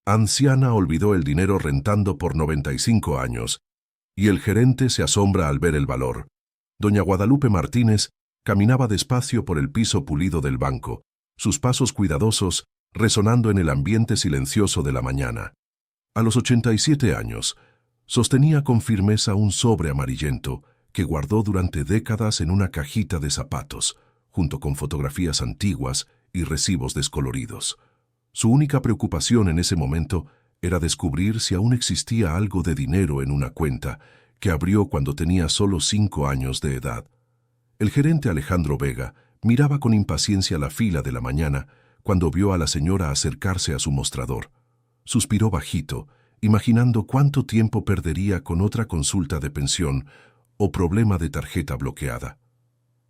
Anciana olvidó el dinero rentando por 95 años, y el gerente se asombra al ver el valor. Doña Guadalupe Martínez caminaba despacio por el piso pulido del banco, sus pasos cuidadosos resonando en el ambiente silencioso de la mañana. A los 87 años, sostenía con firmeza un sobre amarillento que guardó durante décadas en una cajita de zapatos, junto con fotografías antiguas y recibos descoloridos. Su única preocupación en ese momento era descubrir si aún existía algo de dinero en una cuenta que abrió cuando tenía solo 5 años de edad. El gerente Alejandro Vega miraba con impaciencia la fila de la mañana cuando vio a la señora acercarse a su mostrador. Suspiró bajito, imaginando cuánto tiempo perdería con otra consulta de pensión o problema de tarjeta bloqueada.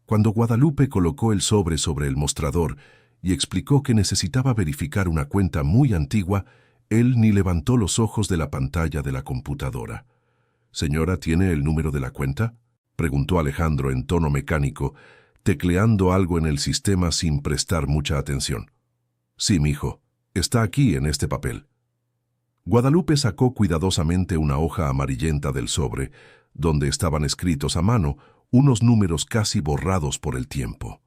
Cuando Guadalupe colocó el sobre el mostrador y explicó que necesitaba verificar una cuenta muy antigua, él ni levantó los ojos de la pantalla de la computadora. «Señora, ¿tiene el número de la cuenta?», preguntó Alejandro en tono mecánico, tecleando algo en el sistema sin prestar mucha atención. «Sí, mijo, está aquí en este papel». Guadalupe sacó cuidadosamente una hoja amarillenta del sobre, donde estaban escritos a mano unos números casi borrados por el tiempo.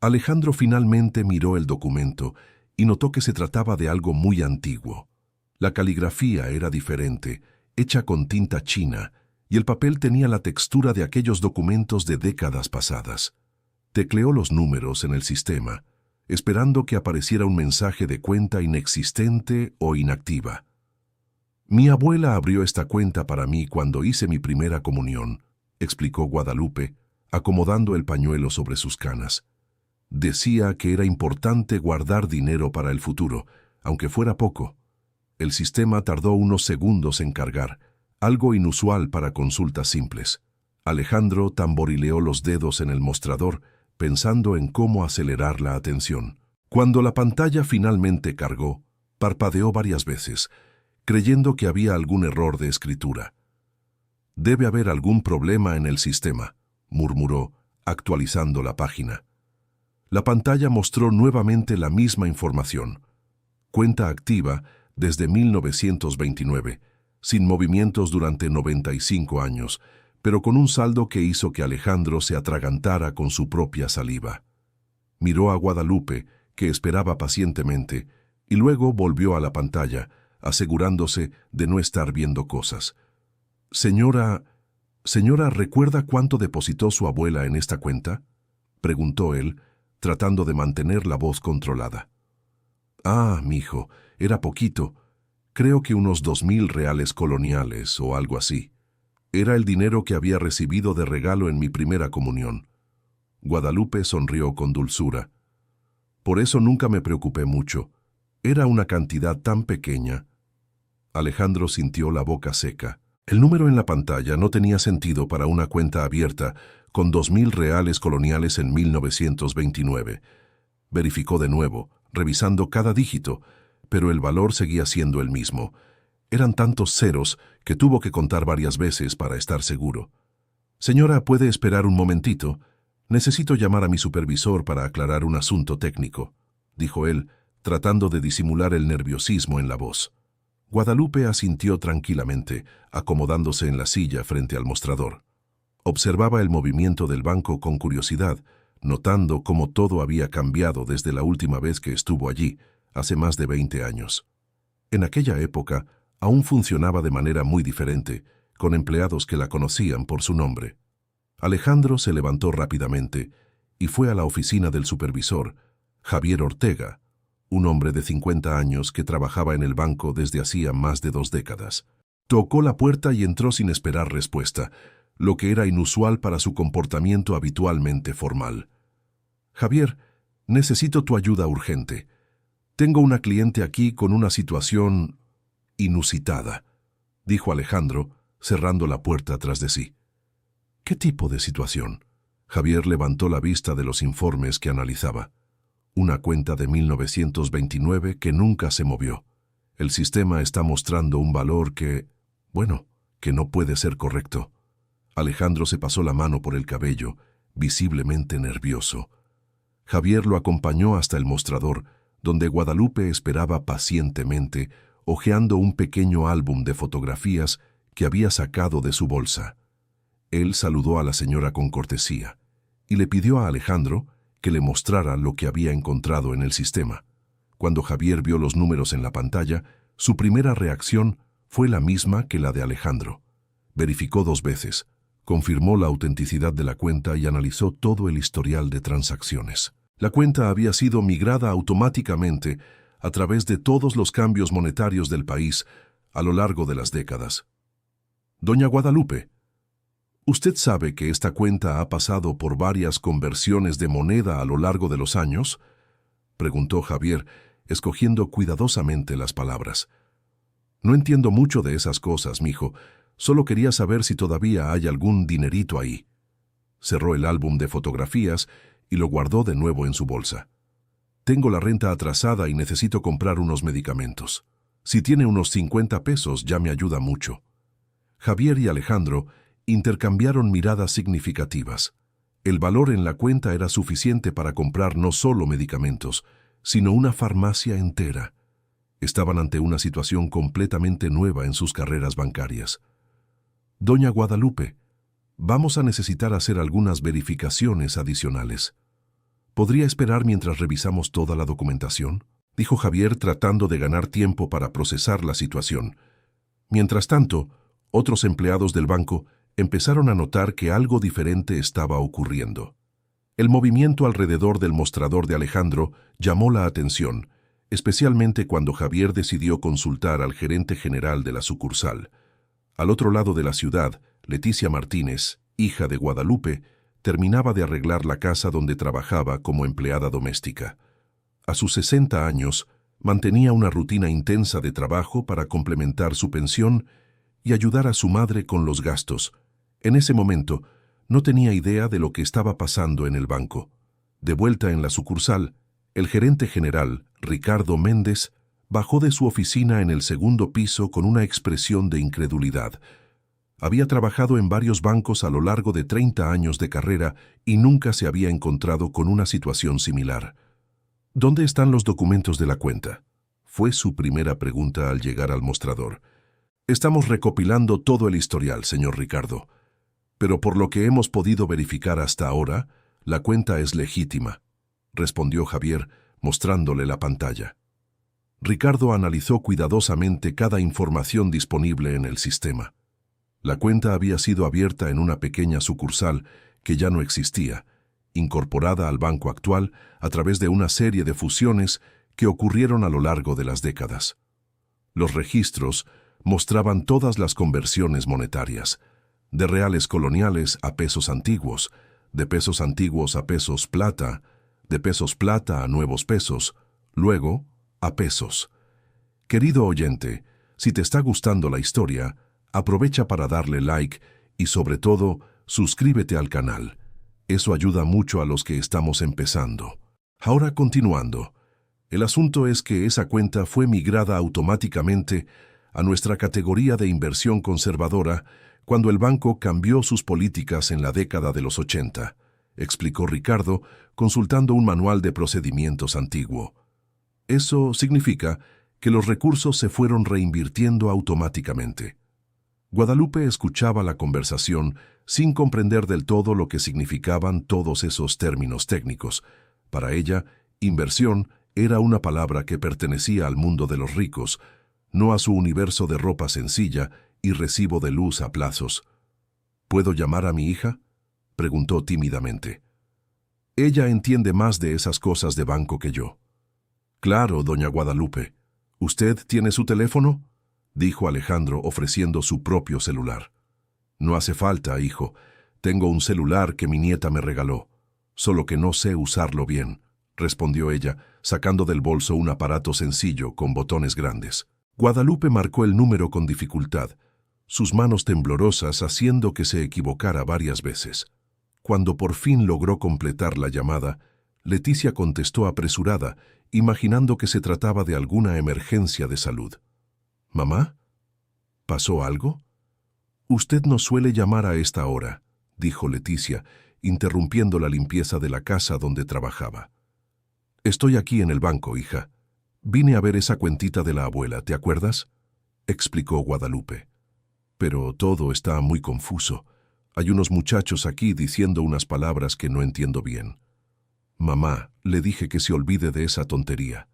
Alejandro finalmente miró el documento y notó que se trataba de algo muy antiguo. La caligrafía era diferente, hecha con tinta china, y el papel tenía la textura de aquellos documentos de décadas pasadas. Tecleó los números en el sistema, esperando que apareciera un mensaje de cuenta inexistente o inactiva. «Mi abuela abrió esta cuenta para mí cuando hice mi primera comunión», explicó Guadalupe, acomodando el pañuelo sobre sus canas. «Decía que era importante guardar dinero para el futuro, aunque fuera poco». El sistema tardó unos segundos en cargar, algo inusual para consultas simples. Alejandro tamborileó los dedos en el mostrador, pensando en cómo acelerar la atención. Cuando la pantalla finalmente cargó, parpadeó varias veces, creyendo que había algún error de escritura. «Debe haber algún problema en el sistema», murmuró, actualizando la página. La pantalla mostró nuevamente la misma información. Cuenta activa desde 1929, sin movimientos durante 95 años, pero con un saldo que hizo que Alejandro se atragantara con su propia saliva. Miró a Guadalupe, que esperaba pacientemente, y luego volvió a la pantalla, asegurándose de no estar viendo cosas. «Señora, ¿recuerda cuánto depositó su abuela en esta cuenta?», preguntó él, tratando de mantener la voz controlada. «Ah, mijo, era poquito. Creo que unos 2,000 reales coloniales o algo así. Era el dinero que había recibido de regalo en mi primera comunión». Guadalupe sonrió con dulzura. «Por eso nunca me preocupé mucho. Era una cantidad tan pequeña». Alejandro sintió la boca seca. El número en la pantalla no tenía sentido para una cuenta abierta con 2,000 reales coloniales en 1929. Verificó de nuevo, revisando cada dígito, pero el valor seguía siendo el mismo. Eran tantos ceros que tuvo que contar varias veces para estar seguro. «Señora, ¿puede esperar un momentito? Necesito llamar a mi supervisor para aclarar un asunto técnico», dijo él, tratando de disimular el nerviosismo en la voz. Guadalupe asintió tranquilamente, acomodándose en la silla frente al mostrador. Observaba el movimiento del banco con curiosidad, notando cómo todo había cambiado desde la última vez que estuvo allí, hace más de 20 años. En aquella época, aún funcionaba de manera muy diferente, con empleados que la conocían por su nombre. Alejandro se levantó rápidamente y fue a la oficina del supervisor, Javier Ortega, un hombre de 50 años que trabajaba en el banco desde hacía más de 2 décadas. Tocó la puerta y entró sin esperar respuesta, lo que era inusual para su comportamiento habitualmente formal. «Javier, necesito tu ayuda urgente. Tengo una cliente aquí con una situación inusitada», dijo Alejandro, cerrando la puerta tras de sí. «¿Qué tipo de situación?». Javier levantó la vista de los informes que analizaba. Una cuenta de 1929 que nunca se movió. El sistema está mostrando un valor que no puede ser correcto. Alejandro se pasó la mano por el cabello, visiblemente nervioso. Javier lo acompañó hasta el mostrador, donde Guadalupe esperaba pacientemente, hojeando un pequeño álbum de fotografías que había sacado de su bolsa. Él saludó a la señora con cortesía y le pidió a Alejandro que le mostrara lo que había encontrado en el sistema. Cuando Javier vio los números en la pantalla, su primera reacción fue la misma que la de Alejandro. Verificó 2 veces, confirmó la autenticidad de la cuenta y analizó todo el historial de transacciones. La cuenta había sido migrada automáticamente a través de todos los cambios monetarios del país a lo largo de las décadas. Doña Guadalupe, ¿usted sabe que esta cuenta ha pasado por varias conversiones de moneda a lo largo de los años?, preguntó Javier, escogiendo cuidadosamente las palabras. No entiendo mucho de esas cosas, mijo. Solo quería saber si todavía hay algún dinerito ahí. Cerró el álbum de fotografías y lo guardó de nuevo en su bolsa. Tengo la renta atrasada y necesito comprar unos medicamentos. Si tiene unos 50 pesos ya me ayuda mucho. Javier y Alejandro intercambiaron miradas significativas. El valor en la cuenta era suficiente para comprar no solo medicamentos, sino una farmacia entera. Estaban ante una situación completamente nueva en sus carreras bancarias. Doña Guadalupe, vamos a necesitar hacer algunas verificaciones adicionales. ¿Podría esperar mientras revisamos toda la documentación?, dijo Javier, tratando de ganar tiempo para procesar la situación. Mientras tanto, otros empleados del banco empezaron a notar que algo diferente estaba ocurriendo. El movimiento alrededor del mostrador de Alejandro llamó la atención, especialmente cuando Javier decidió consultar al gerente general de la sucursal. Al otro lado de la ciudad, Leticia Martínez, hija de Guadalupe, terminaba de arreglar la casa donde trabajaba como empleada doméstica. A sus 60 años, mantenía una rutina intensa de trabajo para complementar su pensión y ayudar a su madre con los gastos. En ese momento, no tenía idea de lo que estaba pasando en el banco. De vuelta en la sucursal, el gerente general, Ricardo Méndez, bajó de su oficina en el segundo piso con una expresión de incredulidad. Había trabajado en varios bancos a lo largo de 30 años de carrera y nunca se había encontrado con una situación similar. ¿Dónde están los documentos de la cuenta?, fue su primera pregunta al llegar al mostrador. Estamos recopilando todo el historial, señor Ricardo. Pero por lo que hemos podido verificar hasta ahora, la cuenta es legítima, respondió Javier, mostrándole la pantalla. Ricardo analizó cuidadosamente cada información disponible en el sistema. La cuenta había sido abierta en una pequeña sucursal que ya no existía, incorporada al banco actual a través de una serie de fusiones que ocurrieron a lo largo de las décadas. Los registros mostraban todas las conversiones monetarias, de reales coloniales a pesos antiguos, de pesos antiguos a pesos plata, de pesos plata a nuevos pesos, luego a pesos. Querido oyente, si te está gustando la historia, aprovecha para darle like y sobre todo, suscríbete al canal. Eso ayuda mucho a los que estamos empezando. Ahora continuando, el asunto es que esa cuenta fue migrada automáticamente a nuestra categoría de inversión conservadora cuando el banco cambió sus políticas en la década de los 80, explicó Ricardo, consultando un manual de procedimientos antiguo. Eso significa que los recursos se fueron reinvirtiendo automáticamente. Guadalupe escuchaba la conversación sin comprender del todo lo que significaban todos esos términos técnicos. Para ella, inversión era una palabra que pertenecía al mundo de los ricos, no a su universo de ropa sencilla y recibo de luz a plazos. ¿Puedo llamar a mi hija?, preguntó tímidamente. Ella entiende más de esas cosas de banco que yo. Claro, doña Guadalupe. ¿Usted tiene su teléfono?, dijo Alejandro ofreciendo su propio celular. No hace falta, hijo. Tengo un celular que mi nieta me regaló. Solo que no sé usarlo bien, respondió ella, sacando del bolso un aparato sencillo con botones grandes. Guadalupe marcó el número con dificultad, sus manos temblorosas haciendo que se equivocara varias veces. Cuando por fin logró completar la llamada, Leticia contestó apresurada, imaginando que se trataba de alguna emergencia de salud. «¿Mamá? ¿Pasó algo?» «Usted no suele llamar a esta hora», dijo Leticia, interrumpiendo la limpieza de la casa donde trabajaba. «Estoy aquí en el banco, hija. Vine a ver esa cuentita de la abuela, ¿te acuerdas? Explicó Guadalupe. Pero todo está muy confuso. Hay unos muchachos aquí diciendo unas palabras que no entiendo bien. Mamá, le dije que se olvide de esa tontería.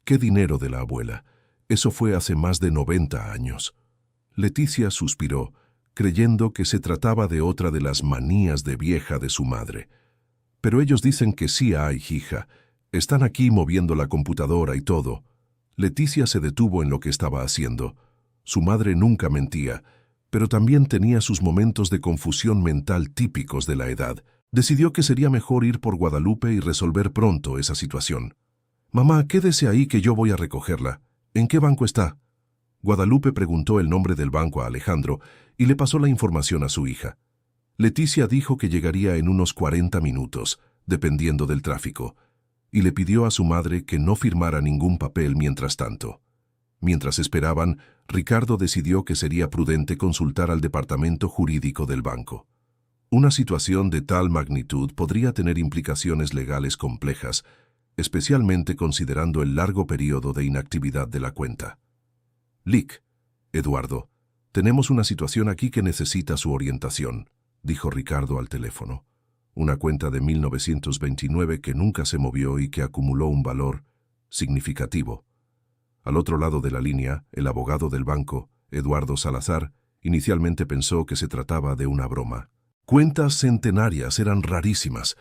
¿Qué dinero de la abuela? Eso fue hace más de 90 años. Leticia suspiró, creyendo que se trataba de otra de las manías de vieja de su madre. Pero ellos dicen que sí hay, hija. Están aquí moviendo la computadora y todo. Leticia se detuvo en lo que estaba haciendo. Su madre nunca mentía, pero también tenía sus momentos de confusión mental típicos de la edad. Decidió que sería mejor ir por Guadalupe y resolver pronto esa situación. «Mamá, quédese ahí que yo voy a recogerla. ¿En qué banco está?» Guadalupe preguntó el nombre del banco a Alejandro y le pasó la información a su hija. Leticia dijo que llegaría en unos 40 minutos, dependiendo del tráfico, y le pidió a su madre que no firmara ningún papel mientras tanto. Mientras esperaban, Ricardo decidió que sería prudente consultar al departamento jurídico del banco. Una situación de tal magnitud podría tener implicaciones legales complejas, especialmente considerando el largo periodo de inactividad de la cuenta. «Lick, Eduardo, tenemos una situación aquí que necesita su orientación», dijo Ricardo al teléfono. Una cuenta de 1929 que nunca se movió y que acumuló un valor significativo. Al otro lado de la línea, el abogado del banco, Eduardo Salazar, inicialmente pensó que se trataba de una broma. Cuentas centenarias eran rarísimas,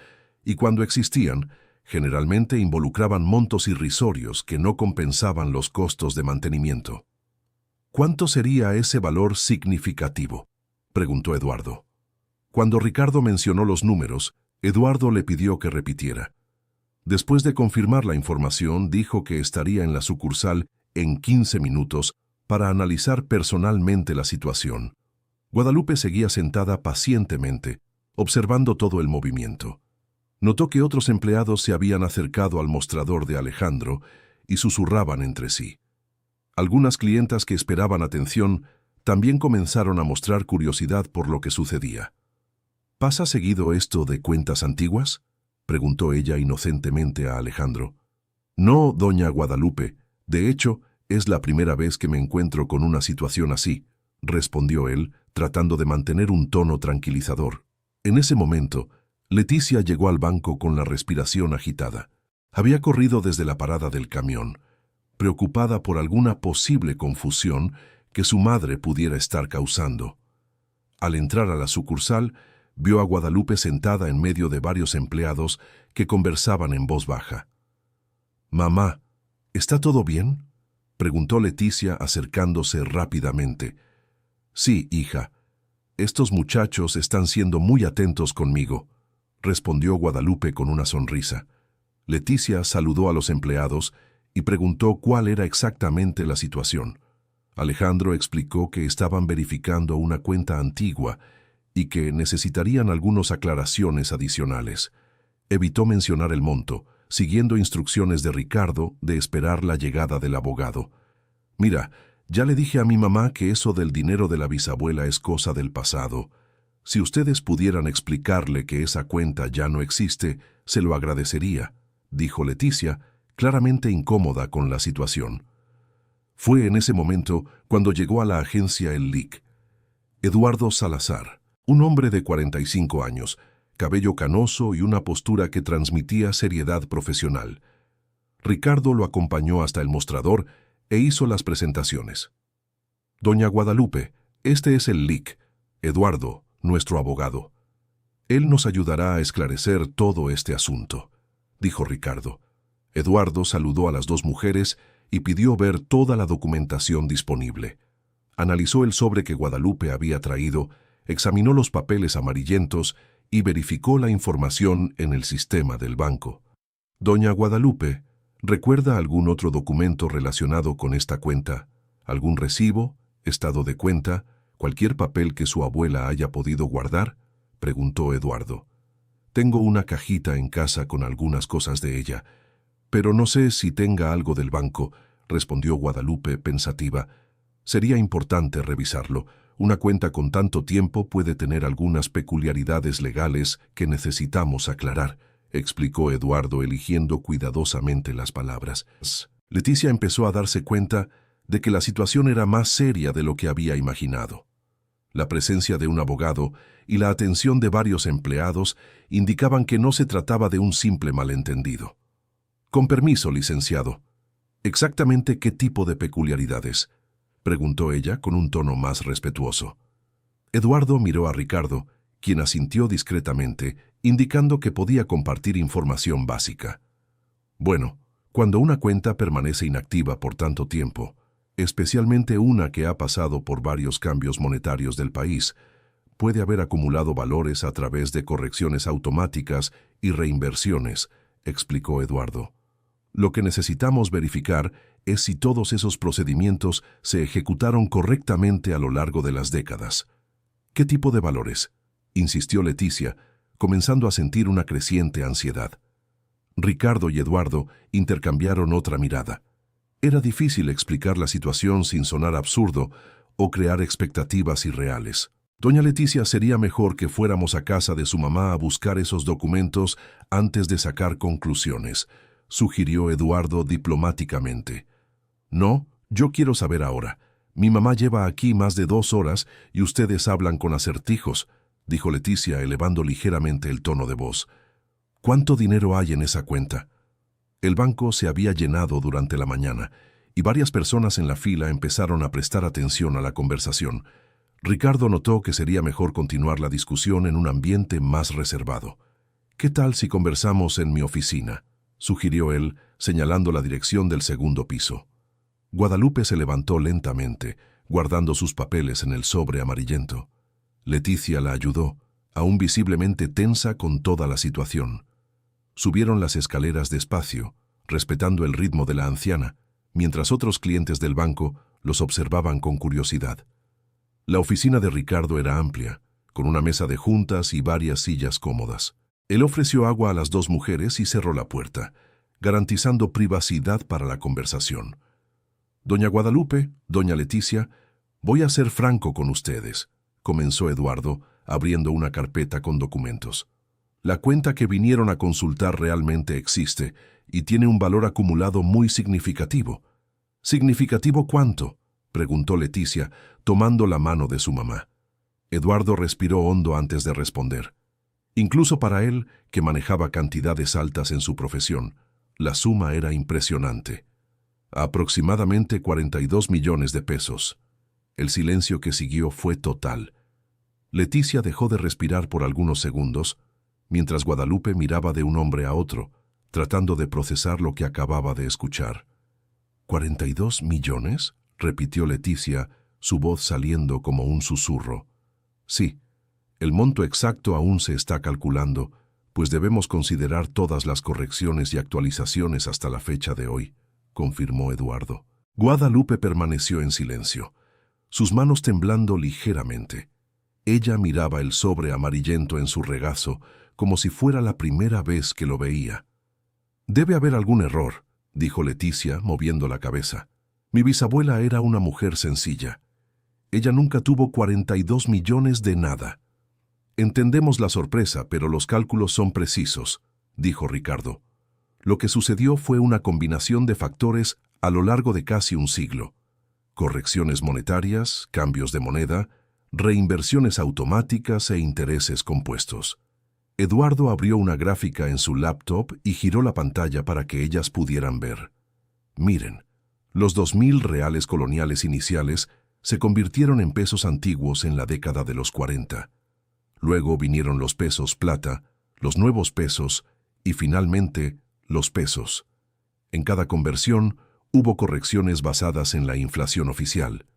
y cuando existían, generalmente involucraban montos irrisorios que no compensaban los costos de mantenimiento. «¿Cuánto sería ese valor significativo?», preguntó Eduardo. Cuando Ricardo mencionó los números, Eduardo le pidió que repitiera. Después de confirmar la información, dijo que estaría en la sucursal en 15 minutos para analizar personalmente la situación. Guadalupe seguía sentada pacientemente, observando todo el movimiento. Notó que otros empleados se habían acercado al mostrador de Alejandro y susurraban entre sí. Algunas clientas que esperaban atención también comenzaron a mostrar curiosidad por lo que sucedía. «¿Pasa seguido esto de cuentas antiguas?», preguntó ella inocentemente a Alejandro. «No, doña Guadalupe. De hecho, es la primera vez que me encuentro con una situación así», respondió él, tratando de mantener un tono tranquilizador. En ese momento, Leticia llegó al banco con la respiración agitada. Había corrido desde la parada del camión, preocupada por alguna posible confusión que su madre pudiera estar causando. Al entrar a la sucursal, vio a Guadalupe sentada en medio de varios empleados que conversaban en voz baja. «Mamá, ¿está todo bien?», preguntó Leticia acercándose rápidamente. «Sí, hija. Estos muchachos están siendo muy atentos conmigo», respondió Guadalupe con una sonrisa. Leticia saludó a los empleados y preguntó cuál era exactamente la situación. Alejandro explicó que estaban verificando una cuenta antigua y que necesitarían algunas aclaraciones adicionales. Evitó mencionar el monto, siguiendo instrucciones de Ricardo de esperar la llegada del abogado. «Mira, ya le dije a mi mamá que eso del dinero de la bisabuela es cosa del pasado. Si ustedes pudieran explicarle que esa cuenta ya no existe, se lo agradecería», dijo Leticia, claramente incómoda con la situación. Fue en ese momento cuando llegó a la agencia el Lick. Eduardo Salazar, un hombre de 45 años, cabello canoso y una postura que transmitía seriedad profesional. Ricardo lo acompañó hasta el mostrador e hizo las presentaciones. «Doña Guadalupe, este es el Lick, Eduardo, nuestro abogado. Él nos ayudará a esclarecer todo este asunto», dijo Ricardo. Eduardo saludó a las dos mujeres y pidió ver toda la documentación disponible. Analizó el sobre que Guadalupe había traído, examinó los papeles amarillentos y verificó la información en el sistema del banco. «Doña Guadalupe, ¿recuerda algún otro documento relacionado con esta cuenta? ¿Algún recibo, estado de cuenta, cualquier papel que su abuela haya podido guardar?», preguntó Eduardo. «Tengo una cajita en casa con algunas cosas de ella, pero no sé si tenga algo del banco», respondió Guadalupe pensativa. «Sería importante revisarlo. Una cuenta con tanto tiempo puede tener algunas peculiaridades legales que necesitamos aclarar», explicó Eduardo eligiendo cuidadosamente las palabras. Leticia empezó a darse cuenta de que la situación era más seria de lo que había imaginado. La presencia de un abogado y la atención de varios empleados indicaban que no se trataba de un simple malentendido. Con permiso, licenciado. ¿Exactamente qué tipo de peculiaridades?, preguntó ella con un tono más respetuoso. Eduardo miró a Ricardo, quien asintió discretamente, indicando que podía compartir información básica. Bueno, cuando una cuenta permanece inactiva por tanto tiempo, especialmente una que ha pasado por varios cambios monetarios del país, puede haber acumulado valores a través de correcciones automáticas y reinversiones, explicó Eduardo. Lo que necesitamos verificar es si todos esos procedimientos se ejecutaron correctamente a lo largo de las décadas. ¿Qué tipo de valores?, insistió Leticia, comenzando a sentir una creciente ansiedad. Ricardo y Eduardo intercambiaron otra mirada. Era difícil explicar la situación sin sonar absurdo o crear expectativas irreales. Doña Leticia, sería mejor que fuéramos a casa de su mamá a buscar esos documentos antes de sacar conclusiones, sugirió Eduardo diplomáticamente. No, yo quiero saber ahora. Mi mamá lleva aquí más de 2 horas y ustedes hablan con acertijos, dijo Leticia elevando ligeramente el tono de voz. ¿Cuánto dinero hay en esa cuenta? El banco se había llenado durante la mañana y varias personas en la fila empezaron a prestar atención a la conversación. Ricardo notó que sería mejor continuar la discusión en un ambiente más reservado. ¿Qué tal si conversamos en mi oficina?, sugirió él, señalando la dirección del segundo piso. Guadalupe se levantó lentamente, guardando sus papeles en el sobre amarillento. Leticia la ayudó, aún visiblemente tensa con toda la situación. Subieron las escaleras despacio, respetando el ritmo de la anciana, mientras otros clientes del banco los observaban con curiosidad. La oficina de Ricardo era amplia, con una mesa de juntas y varias sillas cómodas. Él ofreció agua a las 2 mujeres y cerró la puerta, garantizando privacidad para la conversación. Doña Guadalupe, doña Leticia, voy a ser franco con ustedes, comenzó Eduardo, abriendo una carpeta con documentos. La cuenta que vinieron a consultar realmente existe y tiene un valor acumulado muy significativo. ¿Significativo cuánto?, preguntó Leticia, tomando la mano de su mamá. Eduardo respiró hondo antes de responder. Incluso para él, que manejaba cantidades altas en su profesión, la suma era impresionante. Aproximadamente 42 millones de pesos. El silencio que siguió fue total. Leticia dejó de respirar por algunos segundos, mientras Guadalupe miraba de un hombre a otro, tratando de procesar lo que acababa de escuchar. ¿42 millones?, repitió Leticia, su voz saliendo como un susurro. Sí, el monto exacto aún se está calculando, pues debemos considerar todas las correcciones y actualizaciones hasta la fecha de hoy, confirmó Eduardo. Guadalupe permaneció en silencio, sus manos temblando ligeramente. Ella miraba el sobre amarillento en su regazo, como si fuera la primera vez que lo veía. Debe haber algún error, dijo Leticia, moviendo la cabeza. Mi bisabuela era una mujer sencilla. Ella nunca tuvo 42 millones de nada. Entendemos la sorpresa, pero los cálculos son precisos, dijo Ricardo. Lo que sucedió fue una combinación de factores a lo largo de casi un siglo. Correcciones monetarias, cambios de moneda, reinversiones automáticas e intereses compuestos. Eduardo abrió una gráfica en su laptop y giró la pantalla para que ellas pudieran ver. Miren, los 2.000 reales coloniales iniciales se convirtieron en pesos antiguos en la década de los 40. Luego vinieron los pesos plata, los nuevos pesos y finalmente los pesos. En cada conversión hubo correcciones basadas en la inflación oficial.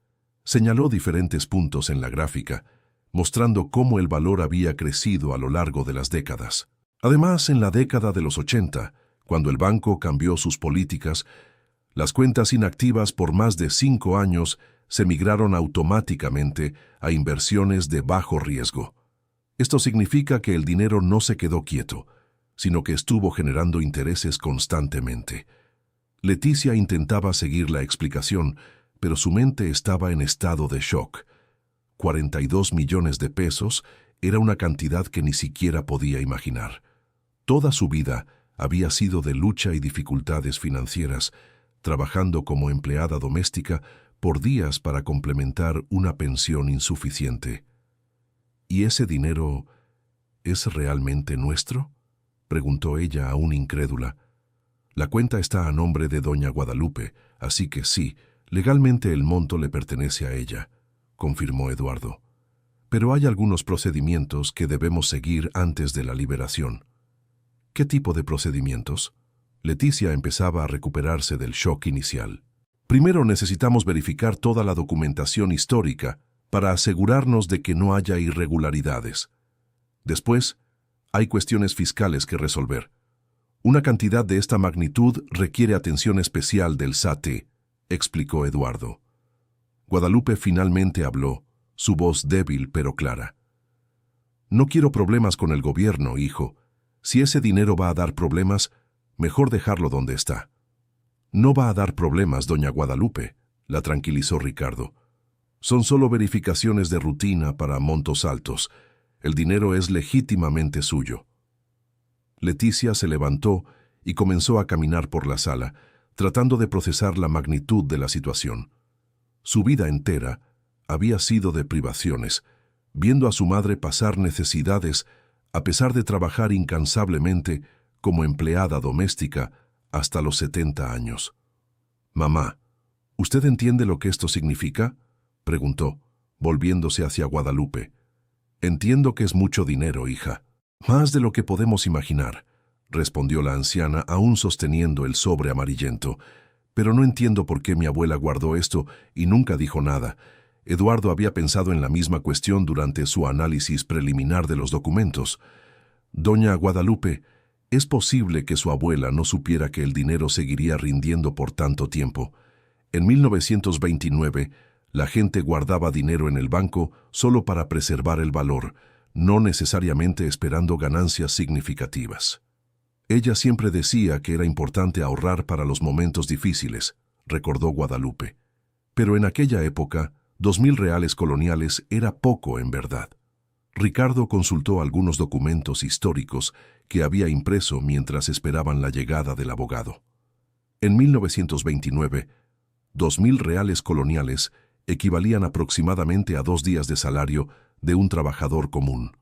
Señaló diferentes puntos en la gráfica, mostrando cómo el valor había crecido a lo largo de las décadas. Además, en la década de los 80, cuando el banco cambió sus políticas, las cuentas inactivas por más de 5 años se migraron automáticamente a inversiones de bajo riesgo. Esto significa que el dinero no se quedó quieto, sino que estuvo generando intereses constantemente. Leticia intentaba seguir la explicación, pero su mente estaba en estado de shock. 42 millones de pesos era una cantidad que ni siquiera podía imaginar. Toda su vida había sido de lucha y dificultades financieras, trabajando como empleada doméstica por días para complementar una pensión insuficiente. ¿Y ese dinero es realmente nuestro?, preguntó ella aún incrédula. La cuenta está a nombre de doña Guadalupe, así que sí, legalmente el monto le pertenece a ella, confirmó Eduardo. Pero hay algunos procedimientos que debemos seguir antes de la liberación. ¿Qué tipo de procedimientos? Leticia empezaba a recuperarse del shock inicial. Primero necesitamos verificar toda la documentación histórica para asegurarnos de que no haya irregularidades. Después, hay cuestiones fiscales que resolver. Una cantidad de esta magnitud requiere atención especial del SAT, explicó Eduardo. Guadalupe finalmente habló, su voz débil pero clara. No quiero problemas con el gobierno, hijo. Si ese dinero va a dar problemas, mejor dejarlo donde está. No va a dar problemas, doña Guadalupe, la tranquilizó Ricardo. Son solo verificaciones de rutina para montos altos. El dinero es legítimamente suyo. Leticia se levantó y comenzó a caminar por la sala, tratando de procesar la magnitud de la situación. Su vida entera había sido de privaciones, viendo a su madre pasar necesidades a pesar de trabajar incansablemente como empleada doméstica hasta los 70 años. «Mamá, ¿usted entiende lo que esto significa?», preguntó, volviéndose hacia Guadalupe. «Entiendo que es mucho dinero, hija». «Más de lo que podemos imaginar», respondió la anciana, aún sosteniendo el sobre amarillento. «Pero no entiendo por qué mi abuela guardó esto y nunca dijo nada». Eduardo había pensado en la misma cuestión durante su análisis preliminar de los documentos. «Doña Guadalupe, ¿es posible que su abuela no supiera que el dinero seguiría rindiendo por tanto tiempo? En 1929, la gente guardaba dinero en el banco solo para preservar el valor, no necesariamente esperando ganancias significativas. Ella siempre decía que era importante ahorrar para los momentos difíciles», recordó Guadalupe. «Pero en aquella época, 2.000 reales coloniales era poco en verdad». Ricardo consultó algunos documentos históricos que había impreso mientras esperaban la llegada del abogado. En 1929, 2.000 reales coloniales equivalían aproximadamente a 2 días de salario de un trabajador común.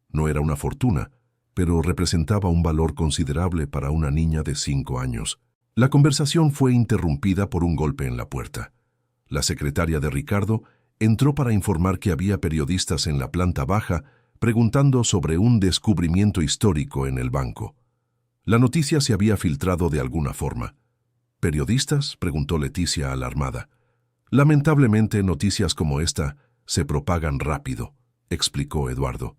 No era una fortuna, pero representaba un valor considerable para una niña de 5 años. La conversación fue interrumpida por un golpe en la puerta. La secretaria de Ricardo entró para informar que había periodistas en la planta baja preguntando sobre un descubrimiento histórico en el banco. La noticia se había filtrado de alguna forma. «¿Periodistas?», preguntó Leticia alarmada. «Lamentablemente, noticias como esta se propagan rápido», explicó Eduardo.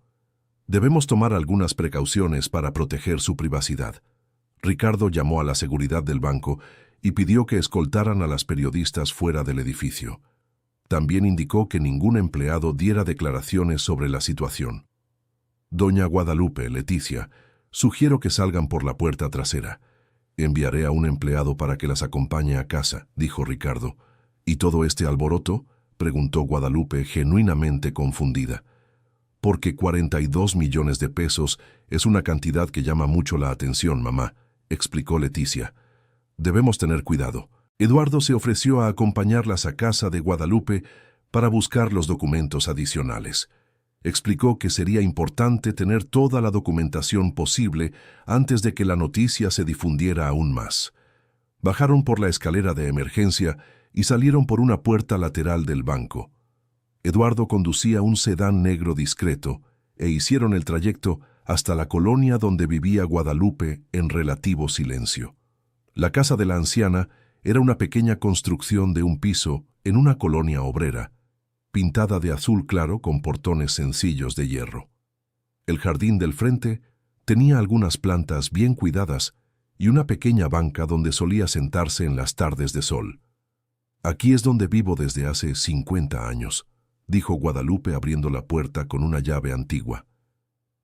«Debemos tomar algunas precauciones para proteger su privacidad». Ricardo llamó a la seguridad del banco y pidió que escoltaran a las periodistas fuera del edificio. También indicó que ningún empleado diera declaraciones sobre la situación. «Doña Guadalupe, Leticia, sugiero que salgan por la puerta trasera. Enviaré a un empleado para que las acompañe a casa», dijo Ricardo. «¿Y todo este alboroto?», preguntó Guadalupe, genuinamente confundida. «Porque 42 millones de pesos es una cantidad que llama mucho la atención, mamá», explicó Leticia. «Debemos tener cuidado». Eduardo se ofreció a acompañarlas a casa de Guadalupe para buscar los documentos adicionales. Explicó que sería importante tener toda la documentación posible antes de que la noticia se difundiera aún más. Bajaron por la escalera de emergencia y salieron por una puerta lateral del banco. Eduardo conducía un sedán negro discreto e hicieron el trayecto hasta la colonia donde vivía Guadalupe en relativo silencio. La casa de la anciana era una pequeña construcción de un piso en una colonia obrera, pintada de azul claro con portones sencillos de hierro. El jardín del frente tenía algunas plantas bien cuidadas y una pequeña banca donde solía sentarse en las tardes de sol. «Aquí es donde vivo desde hace 50 años», dijo Guadalupe abriendo la puerta con una llave antigua.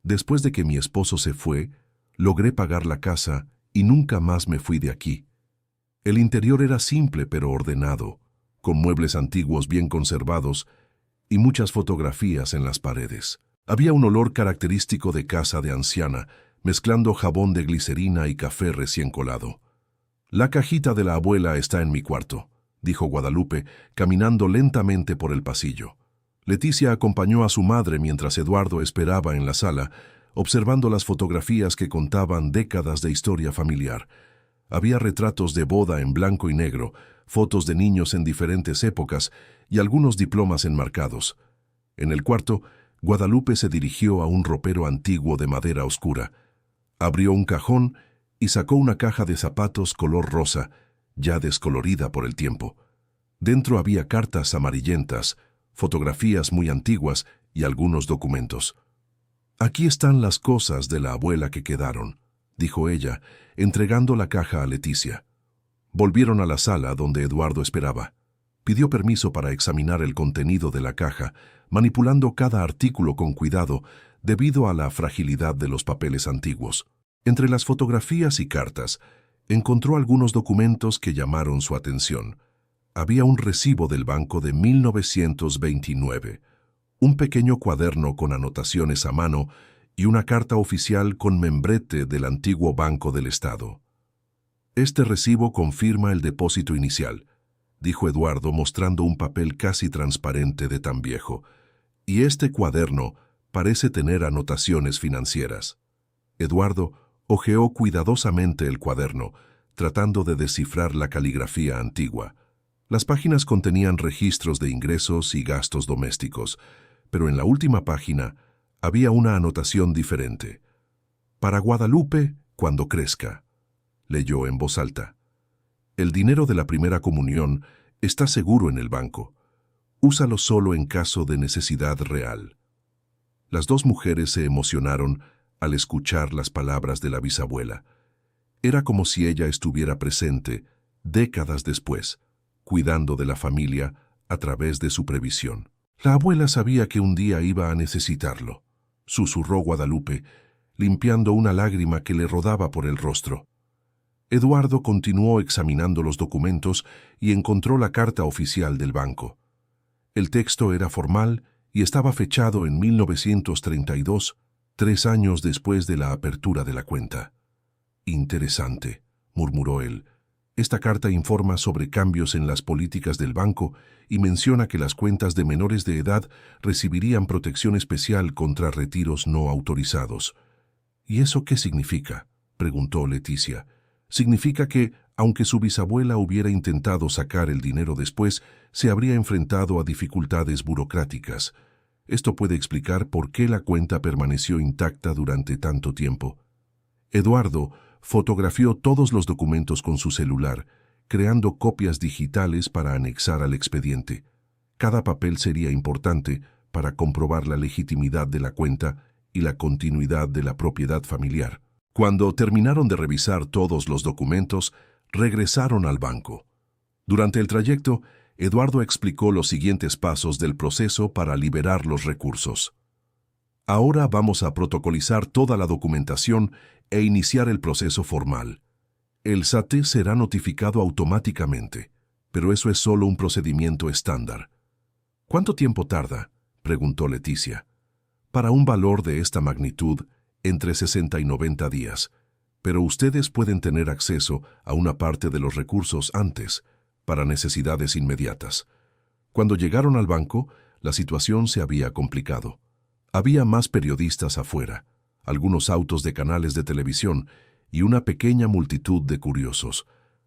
«Después de que mi esposo se fue, logré pagar la casa y nunca más me fui de aquí. El interior era simple pero ordenado, con muebles antiguos bien conservados y muchas fotografías en las paredes. Había un olor característico de casa de anciana, mezclando jabón de glicerina y café recién colado. La cajita de la abuela está en mi cuarto, dijo Guadalupe, caminando lentamente por el pasillo. Leticia acompañó a su madre mientras Eduardo esperaba en la sala, observando las fotografías que contaban décadas de historia familiar. Había retratos de boda en blanco y negro, fotos de niños en diferentes épocas y algunos diplomas enmarcados. En el cuarto, Guadalupe se dirigió a un ropero antiguo de madera oscura. Abrió un cajón y sacó una caja de zapatos color rosa, ya descolorida por el tiempo. Dentro había cartas amarillentas, fotografías muy antiguas y algunos documentos. «Aquí están las cosas de la abuela que quedaron», dijo ella, entregando la caja a Leticia. Volvieron a la sala donde Eduardo esperaba. Pidió permiso para examinar el contenido de la caja, manipulando cada artículo con cuidado debido a la fragilidad de los papeles antiguos. Entre las fotografías y cartas, encontró algunos documentos que llamaron su atención. Había un recibo del banco de 1929, un pequeño cuaderno con anotaciones a mano y una carta oficial con membrete del antiguo Banco del Estado. «Este recibo confirma el depósito inicial», dijo Eduardo mostrando un papel casi transparente de tan viejo, «y este cuaderno parece tener anotaciones financieras». Eduardo hojeó cuidadosamente el cuaderno, tratando de descifrar la caligrafía antigua. Las páginas contenían registros de ingresos y gastos domésticos, pero en la última página había una anotación diferente. «Para Guadalupe, cuando crezca», leyó en voz alta. «El dinero de la primera comunión está seguro en el banco. Úsalo solo en caso de necesidad real». Las dos mujeres se emocionaron al escuchar las palabras de la bisabuela. Era como si ella estuviera presente, décadas después, cuidando de la familia a través de su previsión. «La abuela sabía que un día iba a necesitarlo», susurró Guadalupe, limpiando una lágrima que le rodaba por el rostro. Eduardo continuó examinando los documentos y encontró la carta oficial del banco. El texto era formal y estaba fechado en 1932, 3 años después de la apertura de la cuenta. «Interesante», murmuró él. «Esta carta informa sobre cambios en las políticas del banco y menciona que las cuentas de menores de edad recibirían protección especial contra retiros no autorizados». «¿Y eso qué significa?», preguntó Leticia. «Significa que, aunque su bisabuela hubiera intentado sacar el dinero después, se habría enfrentado a dificultades burocráticas. Esto puede explicar por qué la cuenta permaneció intacta durante tanto tiempo». Eduardo fotografió todos los documentos con su celular, creando copias digitales para anexar al expediente. Cada papel sería importante para comprobar la legitimidad de la cuenta y la continuidad de la propiedad familiar. Cuando terminaron de revisar todos los documentos, regresaron al banco. Durante el trayecto, Eduardo explicó los siguientes pasos del proceso para liberar los recursos. «Ahora vamos a protocolizar toda la documentación e iniciar el proceso formal. El SAT será notificado automáticamente, pero eso es solo un procedimiento estándar». «¿Cuánto tiempo tarda?», preguntó Leticia. «Para un valor de esta magnitud, entre 60 y 90 días, pero ustedes pueden tener acceso a una parte de los recursos antes, para necesidades inmediatas». Cuando llegaron al banco, la situación se había complicado. Había más periodistas afuera, algunos autos de canales de televisión y una pequeña multitud de curiosos.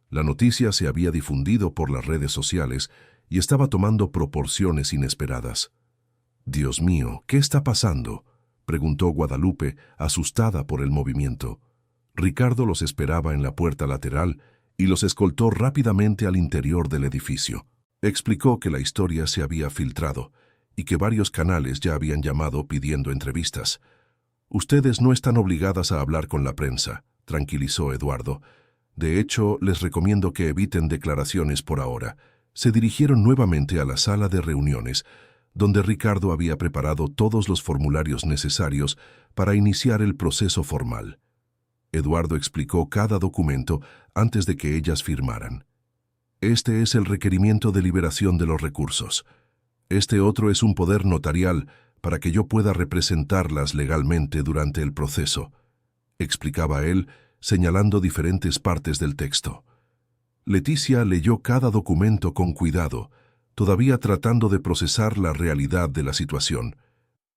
La noticia se había difundido por las redes sociales y estaba tomando proporciones inesperadas. «Dios mío, ¿qué está pasando?», preguntó Guadalupe, asustada por el movimiento. Ricardo los esperaba en la puerta lateral y los escoltó rápidamente al interior del edificio. Explicó que la historia se había filtrado y que varios canales ya habían llamado pidiendo entrevistas. «Ustedes no están obligadas a hablar con la prensa», tranquilizó Eduardo. «De hecho, les recomiendo que eviten declaraciones por ahora». Se dirigieron nuevamente a la sala de reuniones, donde Ricardo había preparado todos los formularios necesarios para iniciar el proceso formal. Eduardo explicó cada documento antes de que ellas firmaran. «Este es el requerimiento de liberación de los recursos. Este otro es un poder notarial para que yo pueda representarlas legalmente durante el proceso», explicaba él, señalando diferentes partes del texto. Leticia leyó cada documento con cuidado, todavía tratando de procesar la realidad de la situación.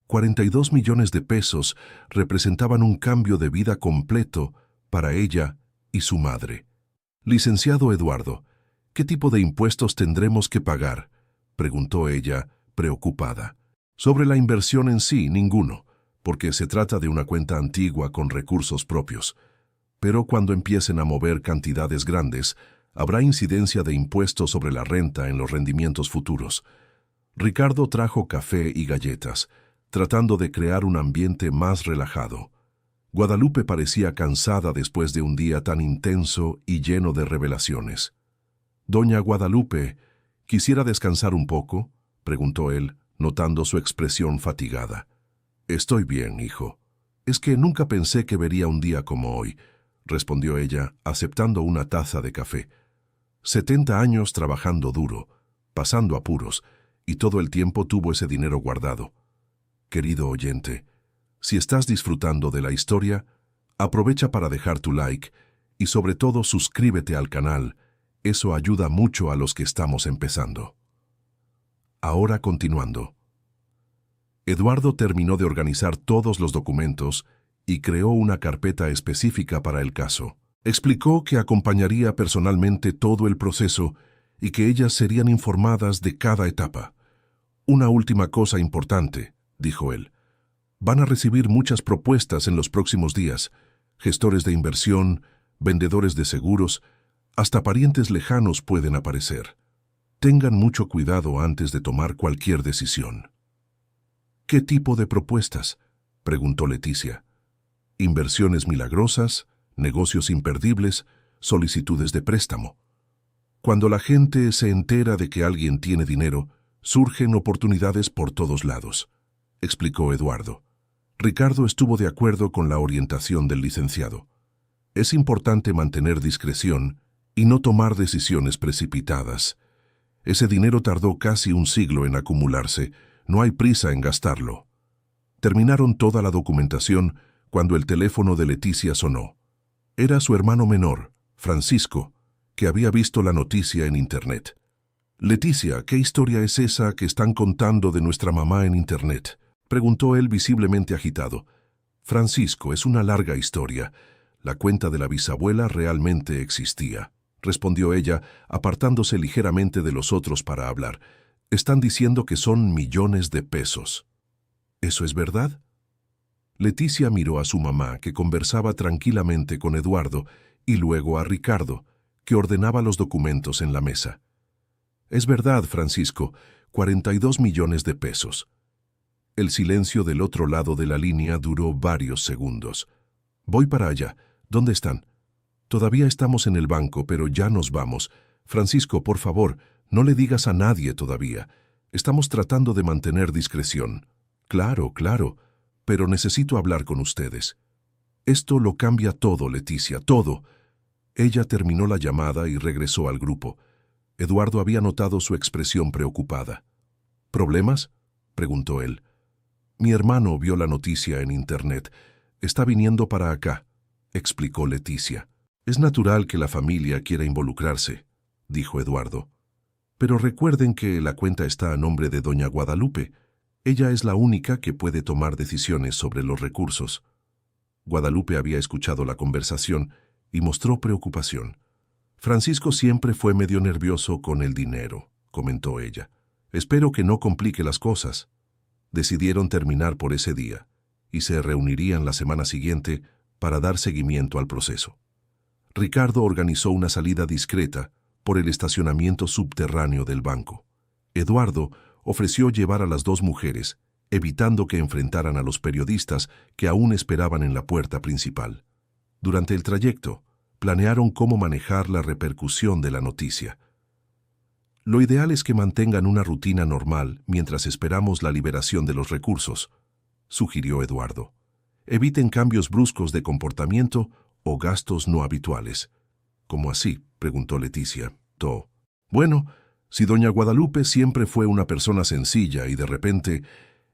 42 millones de pesos representaban un cambio de vida completo para ella y su madre. Licenciado Eduardo, ¿qué tipo de impuestos tendremos que pagar?, preguntó ella, preocupada. Sobre la inversión en sí, ninguno, porque se trata de una cuenta antigua con recursos propios. Pero cuando empiecen a mover cantidades grandes, habrá incidencia de impuestos sobre la renta en los rendimientos futuros. Ricardo trajo café y galletas, tratando de crear un ambiente más relajado. Guadalupe parecía cansada después de un día tan intenso y lleno de revelaciones. «Doña Guadalupe, ¿quisiera descansar un poco?», preguntó él, notando su expresión fatigada. «Estoy bien, hijo. Es que nunca pensé que vería un día como hoy», respondió ella, aceptando una taza de café. 70 años trabajando duro, pasando apuros, y todo el tiempo tuvo ese dinero guardado. Querido oyente, si estás disfrutando de la historia, aprovecha para dejar tu like y sobre todo suscríbete al canal. Eso ayuda mucho a los que estamos empezando. Ahora continuando. Eduardo terminó de organizar todos los documentos y creó una carpeta específica para el caso. Explicó que acompañaría personalmente todo el proceso y que ellas serían informadas de cada etapa. «Una última cosa importante», dijo él. «Van a recibir muchas propuestas en los próximos días, gestores de inversión, vendedores de seguros, hasta parientes lejanos pueden aparecer. Tengan mucho cuidado antes de tomar cualquier decisión». «¿Qué tipo de propuestas?», preguntó Leticia. «Inversiones milagrosas, negocios imperdibles, solicitudes de préstamo. Cuando la gente se entera de que alguien tiene dinero, surgen oportunidades por todos lados», explicó Eduardo. Ricardo estuvo de acuerdo con la orientación del licenciado. «Es importante mantener discreción y no tomar decisiones precipitadas. Ese dinero tardó casi un siglo en acumularse, no hay prisa en gastarlo». Terminaron toda la documentación cuando el teléfono de Leticia sonó. Era su hermano menor, Francisco, que había visto la noticia en Internet. «Leticia, ¿qué historia es esa que están contando de nuestra mamá en Internet?», preguntó él visiblemente agitado. «Francisco, es una larga historia. La cuenta de la bisabuela realmente existía», respondió ella, apartándose ligeramente de los otros para hablar. «Están diciendo que son millones de pesos». «¿Eso es verdad?». Leticia miró a su mamá, que conversaba tranquilamente con Eduardo, y luego a Ricardo, que ordenaba los documentos en la mesa. «Es verdad, Francisco, 42 millones de pesos». El silencio del otro lado de la línea duró varios segundos. «Voy para allá. ¿Dónde están?». «Todavía estamos en el banco, pero ya nos vamos. Francisco, por favor, no le digas a nadie todavía. Estamos tratando de mantener discreción». «Claro, claro, pero necesito hablar con ustedes». «Esto lo cambia todo, Leticia, todo». Ella terminó la llamada y regresó al grupo. Eduardo había notado su expresión preocupada. «¿Problemas?», preguntó él. «Mi hermano vio la noticia en Internet. Está viniendo para acá», explicó Leticia. «Es natural que la familia quiera involucrarse», dijo Eduardo. «Pero recuerden que la cuenta está a nombre de doña Guadalupe. Ella es la única que puede tomar decisiones sobre los recursos». Guadalupe había escuchado la conversación y mostró preocupación. «Francisco siempre fue medio nervioso con el dinero», comentó ella. «Espero que no complique las cosas». Decidieron terminar por ese día y se reunirían la semana siguiente para dar seguimiento al proceso. Ricardo organizó una salida discreta por el estacionamiento subterráneo del banco. Eduardo ofreció llevar a las dos mujeres, evitando que enfrentaran a los periodistas que aún esperaban en la puerta principal. Durante el trayecto, planearon cómo manejar la repercusión de la noticia. «Lo ideal es que mantengan una rutina normal mientras esperamos la liberación de los recursos», sugirió Eduardo. «Eviten cambios bruscos de comportamiento o gastos no habituales». «¿Cómo así?», preguntó Leticia. «Bueno, si doña Guadalupe siempre fue una persona sencilla y de repente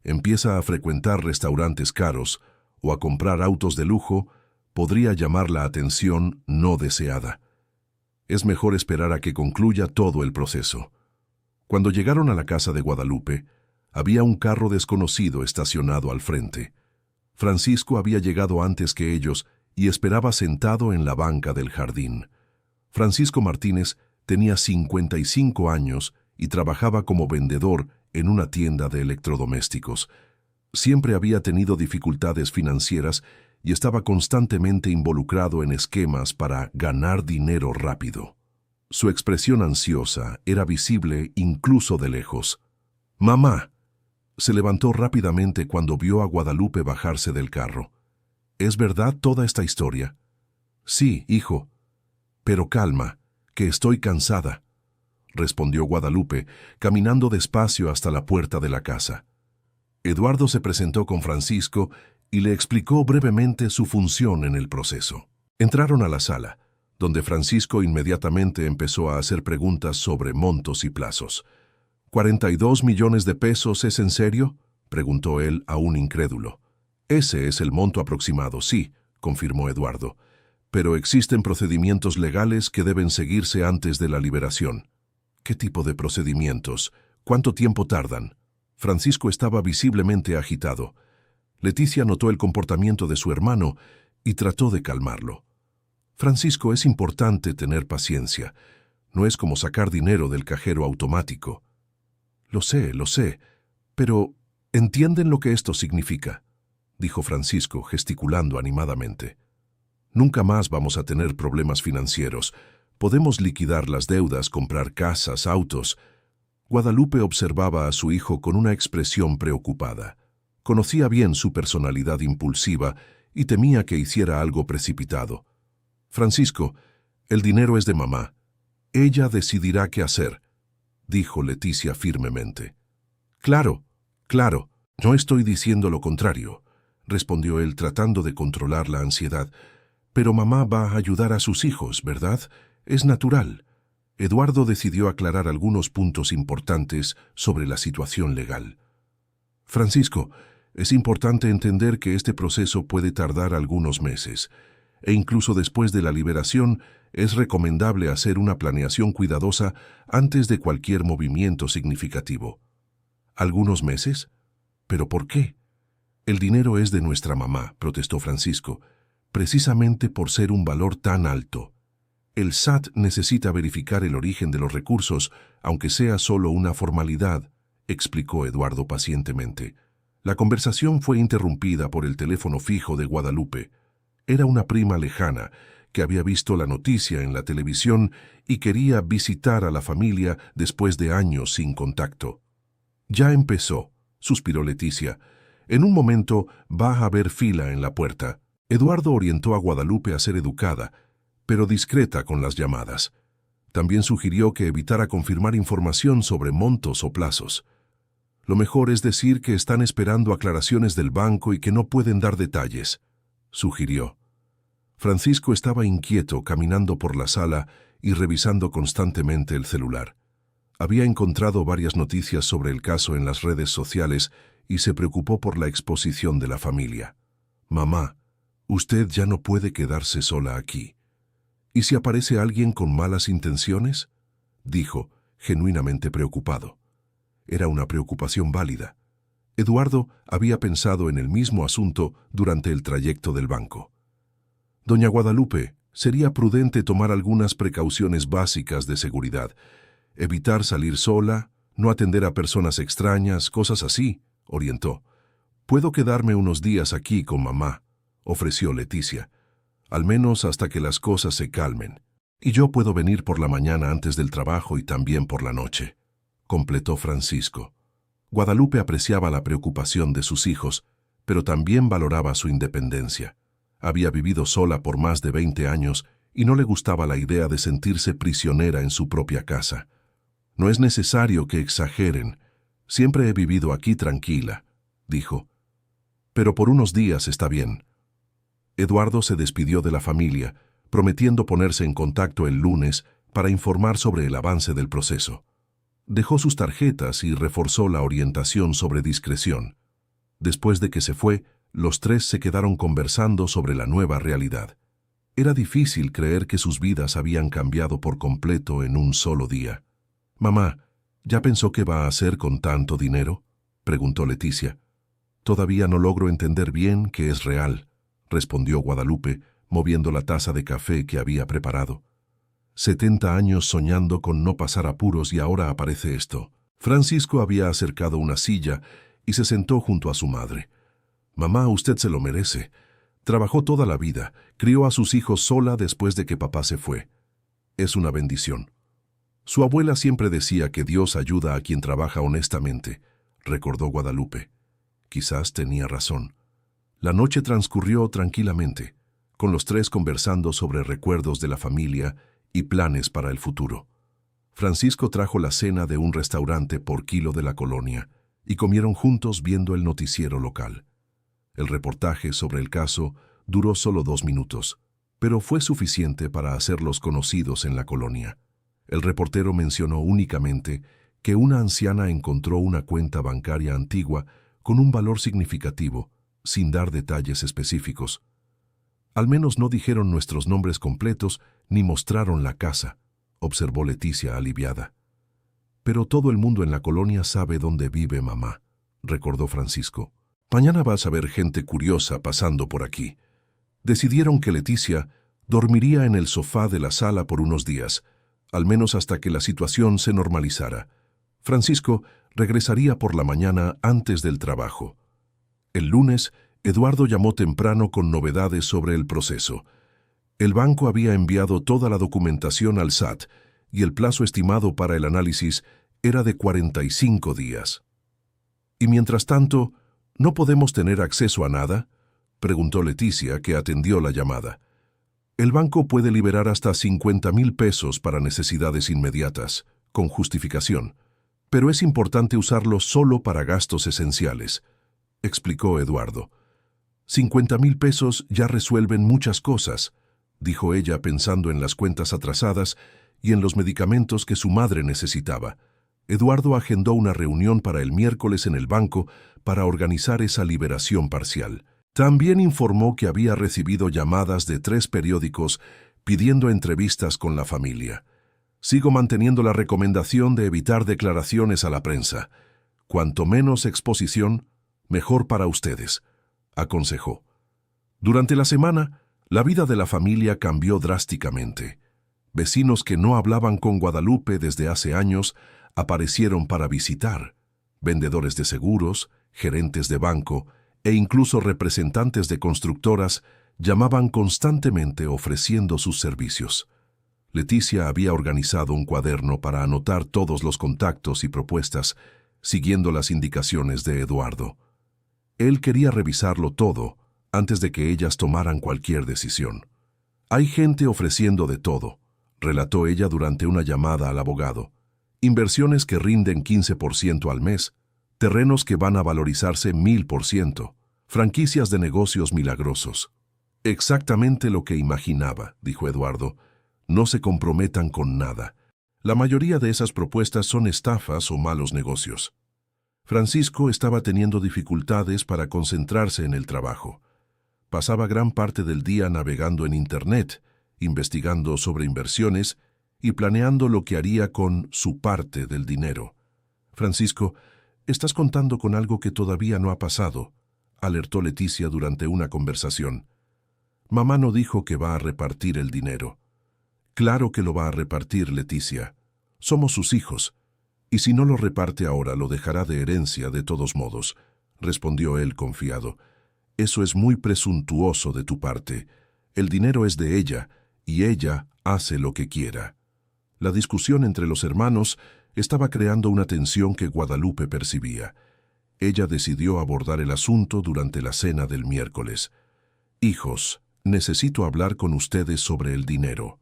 empieza a frecuentar restaurantes caros o a comprar autos de lujo, podría llamar la atención no deseada. Es mejor esperar a que concluya todo el proceso. Cuando llegaron a la casa de Guadalupe, había un carro desconocido estacionado al frente. Francisco había llegado antes que ellos y esperaba sentado en la banca del jardín. Francisco Martínez tenía 55 años y trabajaba como vendedor en una tienda de electrodomésticos. Siempre había tenido dificultades financieras y estaba constantemente involucrado en esquemas para ganar dinero rápido. Su expresión ansiosa era visible incluso de lejos. «Mamá», se levantó rápidamente cuando vio a Guadalupe bajarse del carro. «¿Es verdad toda esta historia?» «Sí, hijo. Pero calma, que estoy cansada», respondió Guadalupe, caminando despacio hasta la puerta de la casa. Eduardo se presentó con Francisco y le explicó brevemente su función en el proceso. Entraron a la sala, donde Francisco inmediatamente empezó a hacer preguntas sobre montos y plazos. «¿42 millones de pesos es en serio?», preguntó él aún incrédulo. «Ese es el monto aproximado, sí», confirmó Eduardo. «Pero existen procedimientos legales que deben seguirse antes de la liberación». «¿Qué tipo de procedimientos? ¿Cuánto tiempo tardan?». Francisco estaba visiblemente agitado. Leticia notó el comportamiento de su hermano y trató de calmarlo. «Francisco, es importante tener paciencia. No es como sacar dinero del cajero automático». Lo sé, pero ¿entienden lo que esto significa?», dijo Francisco, gesticulando animadamente. «Nunca más vamos a tener problemas financieros. Podemos liquidar las deudas, comprar casas, autos». Guadalupe observaba a su hijo con una expresión preocupada. Conocía bien su personalidad impulsiva y temía que hiciera algo precipitado. «Francisco, el dinero es de mamá. Ella decidirá qué hacer», dijo Leticia firmemente. Claro, no estoy diciendo lo contrario», respondió él tratando de controlar la ansiedad. «Pero mamá va a ayudar a sus hijos, ¿verdad? Es natural». Eduardo decidió aclarar algunos puntos importantes sobre la situación legal. «Francisco, es importante entender que este proceso puede tardar algunos meses, e incluso después de la liberación es recomendable hacer una planeación cuidadosa antes de cualquier movimiento significativo». «¿Algunos meses? ¿Pero por qué?». «El dinero es de nuestra mamá», protestó Francisco, «precisamente por ser un valor tan alto. El SAT necesita verificar el origen de los recursos, aunque sea solo una formalidad», explicó Eduardo pacientemente. La conversación fue interrumpida por el teléfono fijo de Guadalupe. Era una prima lejana que había visto la noticia en la televisión y quería visitar a la familia después de años sin contacto. «Ya empezó», suspiró Leticia. «En un momento va a haber fila en la puerta». Eduardo orientó a Guadalupe a ser educada, pero discreta con las llamadas. También sugirió que evitara confirmar información sobre montos o plazos. «Lo mejor es decir que están esperando aclaraciones del banco y que no pueden dar detalles», sugirió. Francisco estaba inquieto caminando por la sala y revisando constantemente el celular. Había encontrado varias noticias sobre el caso en las redes sociales y se preocupó por la exposición de la familia. «Mamá, usted ya no puede quedarse sola aquí. ¿Y si aparece alguien con malas intenciones?», dijo, genuinamente preocupado. Era una preocupación válida. Eduardo había pensado en el mismo asunto durante el trayecto del banco. «Doña Guadalupe, sería prudente tomar algunas precauciones básicas de seguridad. Evitar salir sola, no atender a personas extrañas, cosas así», orientó. «Puedo quedarme unos días aquí con mamá», ofreció Leticia. «Al menos hasta que las cosas se calmen. Y yo puedo venir por la mañana antes del trabajo y también por la noche», completó Francisco. Guadalupe apreciaba la preocupación de sus hijos, pero también valoraba su independencia. Había vivido sola por más de 20 años y no le gustaba la idea de sentirse prisionera en su propia casa. «No es necesario que exageren. Siempre he vivido aquí tranquila», dijo. «Pero por unos días está bien». Eduardo se despidió de la familia, prometiendo ponerse en contacto el lunes para informar sobre el avance del proceso. Dejó sus tarjetas y reforzó la orientación sobre discreción. Después de que se fue, los tres se quedaron conversando sobre la nueva realidad. Era difícil creer que sus vidas habían cambiado por completo en un solo día. «Mamá, ¿ya pensó qué va a hacer con tanto dinero?», preguntó Leticia. «Todavía no logro entender bien qué es real», respondió Guadalupe, moviendo la taza de café que había preparado. 70 años soñando con no pasar apuros y ahora aparece esto. Francisco había acercado una silla y se sentó junto a su madre. «Mamá, usted se lo merece. Trabajó toda la vida, crió a sus hijos sola después de que papá se fue. Es una bendición». Su abuela siempre decía que Dios ayuda a quien trabaja honestamente, recordó Guadalupe. Quizás tenía razón. La noche transcurrió tranquilamente, con los tres conversando sobre recuerdos de la familia y planes para el futuro. Francisco trajo la cena de un restaurante por kilo de la colonia y comieron juntos viendo el noticiero local. El reportaje sobre el caso duró solo 2 minutos, pero fue suficiente para hacerlos conocidos en la colonia. El reportero mencionó únicamente que una anciana encontró una cuenta bancaria antigua con un valor significativo, sin dar detalles específicos. «Al menos no dijeron nuestros nombres completos ni mostraron la casa», observó Leticia aliviada. «Pero todo el mundo en la colonia sabe dónde vive mamá», recordó Francisco. «Mañana vas a ver gente curiosa pasando por aquí». Decidieron que Leticia dormiría en el sofá de la sala por unos días, al menos hasta que la situación se normalizara. Francisco regresaría por la mañana antes del trabajo. El lunes, Eduardo llamó temprano con novedades sobre el proceso. El banco había enviado toda la documentación al SAT y el plazo estimado para el análisis era de 45 días. «Y mientras tanto, ¿no podemos tener acceso a nada?», preguntó Leticia, que atendió la llamada. «El banco puede liberar hasta 50,000 pesos para necesidades inmediatas, con justificación, pero es importante usarlo solo para gastos esenciales», explicó Eduardo. 50,000 pesos ya resuelven muchas cosas, dijo ella pensando en las cuentas atrasadas y en los medicamentos que su madre necesitaba. Eduardo agendó una reunión para el miércoles en el banco para organizar esa liberación parcial. También informó que había recibido llamadas de 3 periódicos pidiendo entrevistas con la familia. «Sigo manteniendo la recomendación de evitar declaraciones a la prensa. Cuanto menos exposición, mejor para ustedes», aconsejó. Durante la semana, la vida de la familia cambió drásticamente. Vecinos que no hablaban con Guadalupe desde hace años aparecieron para visitar. Vendedores de seguros, gerentes de banco e incluso representantes de constructoras llamaban constantemente ofreciendo sus servicios. Leticia había organizado un cuaderno para anotar todos los contactos y propuestas, siguiendo las indicaciones de Eduardo. Él quería revisarlo todo antes de que ellas tomaran cualquier decisión. «Hay gente ofreciendo de todo», relató ella durante una llamada al abogado. «Inversiones que rinden 15% al mes, terrenos que van a valorizarse 1000%, franquicias de negocios milagrosos». «Exactamente lo que imaginaba», dijo Eduardo. «No se comprometan con nada. La mayoría de esas propuestas son estafas o malos negocios». Francisco estaba teniendo dificultades para concentrarse en el trabajo. Pasaba gran parte del día navegando en Internet, investigando sobre inversiones y planeando lo que haría con su parte del dinero. «Francisco, estás contando con algo que todavía no ha pasado», alertó Leticia durante una conversación. «Mamá no dijo que va a repartir el dinero». «Claro que lo va a repartir, Leticia. Somos sus hijos. Y si no lo reparte ahora, lo dejará de herencia de todos modos», respondió él confiado. «Eso es muy presuntuoso de tu parte. El dinero es de ella, y ella hace lo que quiera». La discusión entre los hermanos estaba creando una tensión que Guadalupe percibía. Ella decidió abordar el asunto durante la cena del miércoles. «Hijos, necesito hablar con ustedes sobre el dinero»,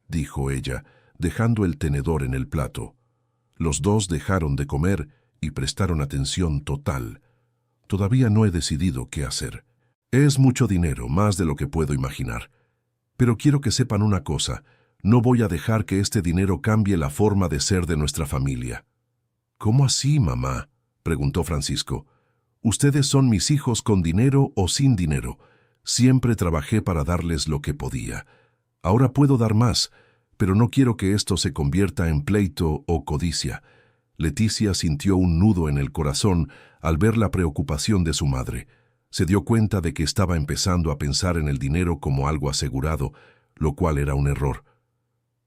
dijo ella, dejando el tenedor en el plato. Los dos dejaron de comer y prestaron atención total. «Todavía no he decidido qué hacer. Es mucho dinero, más de lo que puedo imaginar. Pero quiero que sepan una cosa, no voy a dejar que este dinero cambie la forma de ser de nuestra familia». «¿Cómo así, mamá?», preguntó Francisco. «Ustedes son mis hijos con dinero o sin dinero. Siempre trabajé para darles lo que podía. Ahora puedo dar más, pero no quiero que esto se convierta en pleito o codicia. Leticia sintió un nudo en el corazón al ver la preocupación de su madre. Se dio cuenta de que estaba empezando a pensar en el dinero como algo asegurado, lo cual era un error.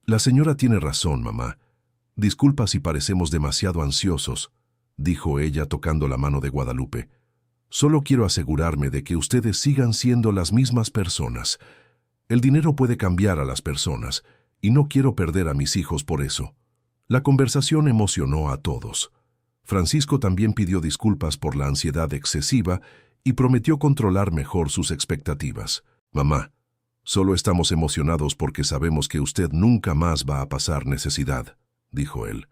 La señora tiene razón, mamá. Disculpa si parecemos demasiado ansiosos, dijo ella tocando la mano de Guadalupe. Solo quiero asegurarme de que ustedes sigan siendo las mismas personas. El dinero puede cambiar a las personas, y no quiero perder a mis hijos por eso. La conversación emocionó a todos. Francisco también pidió disculpas por la ansiedad excesiva y prometió controlar mejor sus expectativas. Mamá, solo estamos emocionados porque sabemos que usted nunca más va a pasar necesidad, dijo él.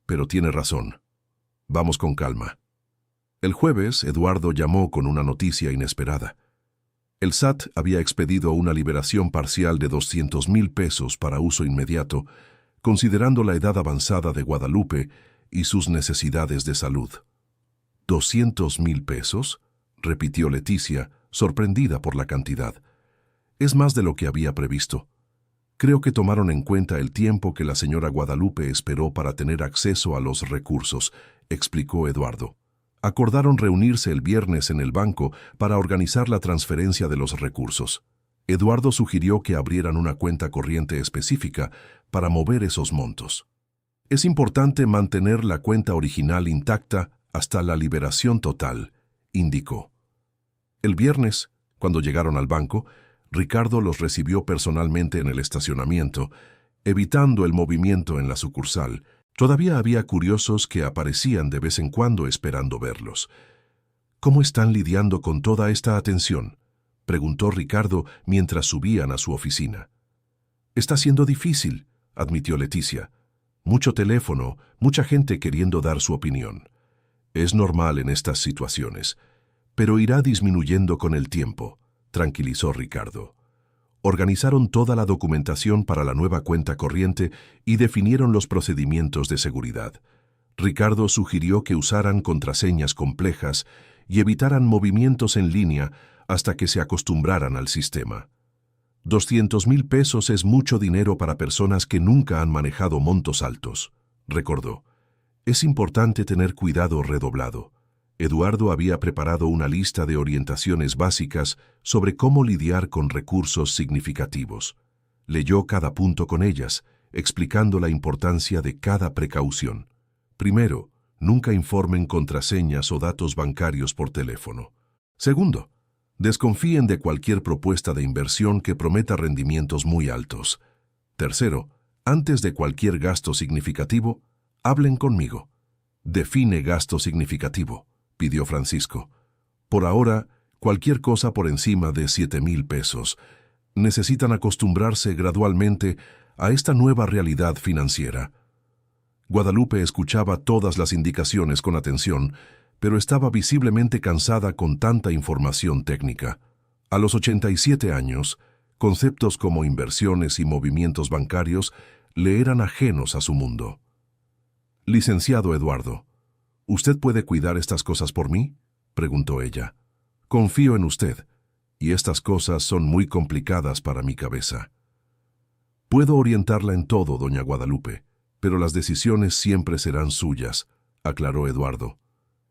Pero tiene razón. Vamos con calma. El jueves, Eduardo llamó con una noticia inesperada. El SAT había expedido una liberación parcial de 200,000 pesos para uso inmediato, considerando la edad avanzada de Guadalupe y sus necesidades de salud. ¿200,000 pesos? Repitió Leticia, sorprendida por la cantidad. Es más de lo que había previsto. Creo que tomaron en cuenta el tiempo que la señora Guadalupe esperó para tener acceso a los recursos, explicó Eduardo. Acordaron reunirse el viernes en el banco para organizar la transferencia de los recursos. Eduardo sugirió que abrieran una cuenta corriente específica para mover esos montos. Es importante mantener la cuenta original intacta hasta la liberación total, indicó. El viernes, cuando llegaron al banco, Ricardo los recibió personalmente en el estacionamiento, evitando el movimiento en la sucursal. Todavía había curiosos que aparecían de vez en cuando esperando verlos. ¿Cómo están lidiando con toda esta atención?, preguntó Ricardo mientras subían a su oficina. Está siendo difícil, admitió Leticia. Mucho teléfono, mucha gente queriendo dar su opinión. Es normal en estas situaciones, pero irá disminuyendo con el tiempo, tranquilizó Ricardo. Organizaron toda la documentación para la nueva cuenta corriente y definieron los procedimientos de seguridad. Ricardo sugirió que usaran contraseñas complejas y evitaran movimientos en línea hasta que se acostumbraran al sistema. 200,000 pesos es mucho dinero para personas que nunca han manejado montos altos, recordó. Es importante tener cuidado redoblado. Eduardo había preparado una lista de orientaciones básicas sobre cómo lidiar con recursos significativos. Leyó cada punto con ellas, explicando la importancia de cada precaución. Primero, nunca informen contraseñas o datos bancarios por teléfono. Segundo, desconfíen de cualquier propuesta de inversión que prometa rendimientos muy altos. Tercero, antes de cualquier gasto significativo, hablen conmigo. Define gasto significativo, pidió Francisco. Por ahora, cualquier cosa por encima de 7,000 pesos. Necesitan acostumbrarse gradualmente a esta nueva realidad financiera. Guadalupe escuchaba todas las indicaciones con atención, pero estaba visiblemente cansada con tanta información técnica. A los 87 años, conceptos como inversiones y movimientos bancarios le eran ajenos a su mundo. Licenciado Eduardo, ¿usted puede cuidar estas cosas por mí?, preguntó ella. Confío en usted, y estas cosas son muy complicadas para mi cabeza. Puedo orientarla en todo, doña Guadalupe, pero las decisiones siempre serán suyas, aclaró Eduardo.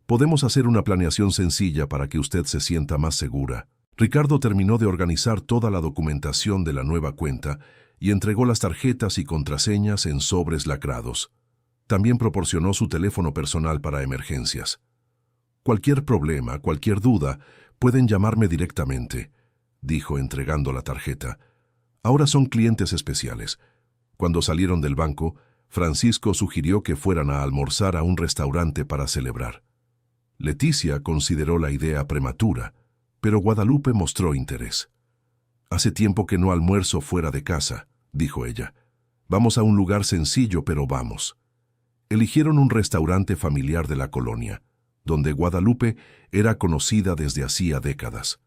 Podemos hacer una planeación sencilla para que usted se sienta más segura. Ricardo terminó de organizar toda la documentación de la nueva cuenta y entregó las tarjetas y contraseñas en sobres lacrados. También proporcionó su teléfono personal para emergencias. Cualquier problema, cualquier duda, pueden llamarme directamente, dijo entregando la tarjeta. Ahora son clientes especiales. Cuando salieron del banco, Francisco sugirió que fueran a almorzar a un restaurante para celebrar. Leticia consideró la idea prematura, pero Guadalupe mostró interés. Hace tiempo que no almuerzo fuera de casa, dijo ella. Vamos a un lugar sencillo, pero vamos. Eligieron un restaurante familiar de la colonia, donde Guadalupe era conocida desde hacía décadas.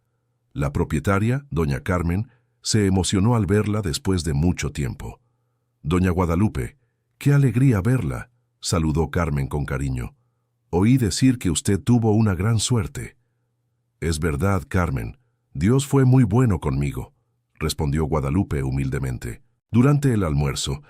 La propietaria, doña Carmen, se emocionó al verla después de mucho tiempo. Doña Guadalupe, qué alegría verla, saludó Carmen con cariño. Oí decir que usted tuvo una gran suerte. Es verdad, Carmen, Dios fue muy bueno conmigo, respondió Guadalupe humildemente. Durante el almuerzo,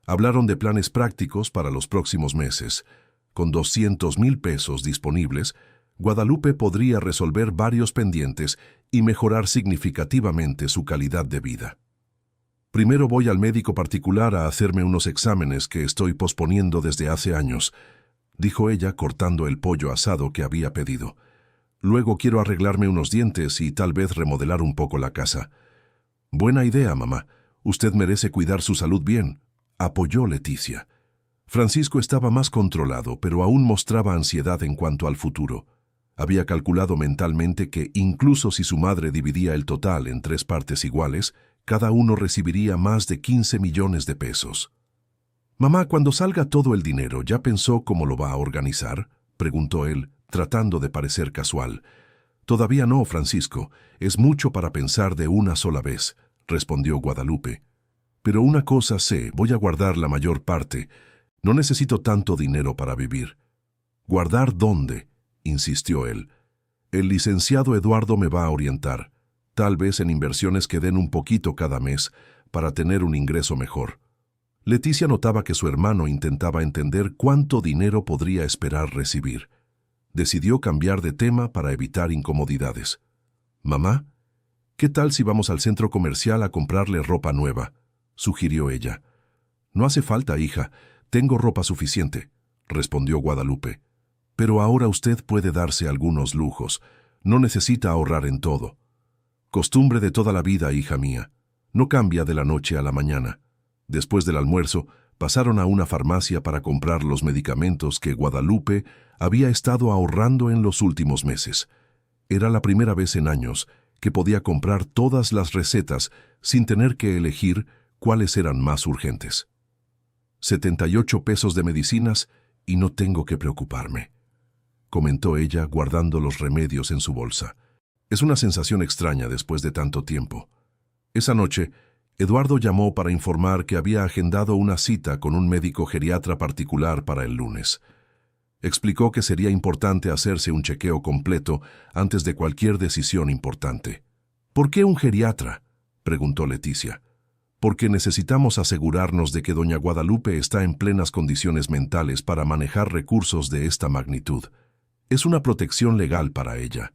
hablaron de planes prácticos para los próximos meses. Con 200,000 pesos disponibles, Guadalupe podría resolver varios pendientes y mejorar significativamente su calidad de vida. Primero voy al médico particular a hacerme unos exámenes que estoy posponiendo desde hace años, dijo ella cortando el pollo asado que había pedido. Luego quiero arreglarme unos dientes y tal vez remodelar un poco la casa. Buena idea, mamá. Usted merece cuidar su salud bien, apoyó Leticia. Francisco estaba más controlado, pero aún mostraba ansiedad en cuanto al futuro. Había calculado mentalmente que incluso si su madre dividía el total en 3 partes iguales, cada uno recibiría más de 15 millones de pesos. «Mamá, cuando salga todo el dinero, ¿ya pensó cómo lo va a organizar?», preguntó él, tratando de parecer casual. «Todavía no, Francisco. Es mucho para pensar de una sola vez», respondió Guadalupe. «Pero una cosa sé, voy a guardar la mayor parte. No necesito tanto dinero para vivir». «¿Guardar dónde?», insistió él. «El licenciado Eduardo me va a orientar, tal vez en inversiones que den un poquito cada mes, para tener un ingreso mejor». Leticia notaba que su hermano intentaba entender cuánto dinero podría esperar recibir. Decidió cambiar de tema para evitar incomodidades. «Mamá, ¿qué tal si vamos al centro comercial a comprarle ropa nueva?», sugirió ella. «No hace falta, hija. Tengo ropa suficiente», respondió Guadalupe. «Pero ahora usted puede darse algunos lujos. No necesita ahorrar en todo. Costumbre de toda la vida, hija mía. No cambia de la noche a la mañana». Después del almuerzo, pasaron a una farmacia para comprar los medicamentos que Guadalupe había estado ahorrando en los últimos meses. Era la primera vez en años que podía comprar todas las recetas sin tener que elegir cuáles eran más urgentes. 78 pesos de medicinas y no tengo que preocuparme, comentó ella guardando los remedios en su bolsa. Es una sensación extraña después de tanto tiempo. Esa noche, Eduardo llamó para informar que había agendado una cita con un médico geriatra particular para el lunes. Explicó que sería importante hacerse un chequeo completo antes de cualquier decisión importante. «¿Por qué un geriatra?», preguntó Leticia. «Porque necesitamos asegurarnos de que doña Guadalupe está en plenas condiciones mentales para manejar recursos de esta magnitud. Es una protección legal para ella».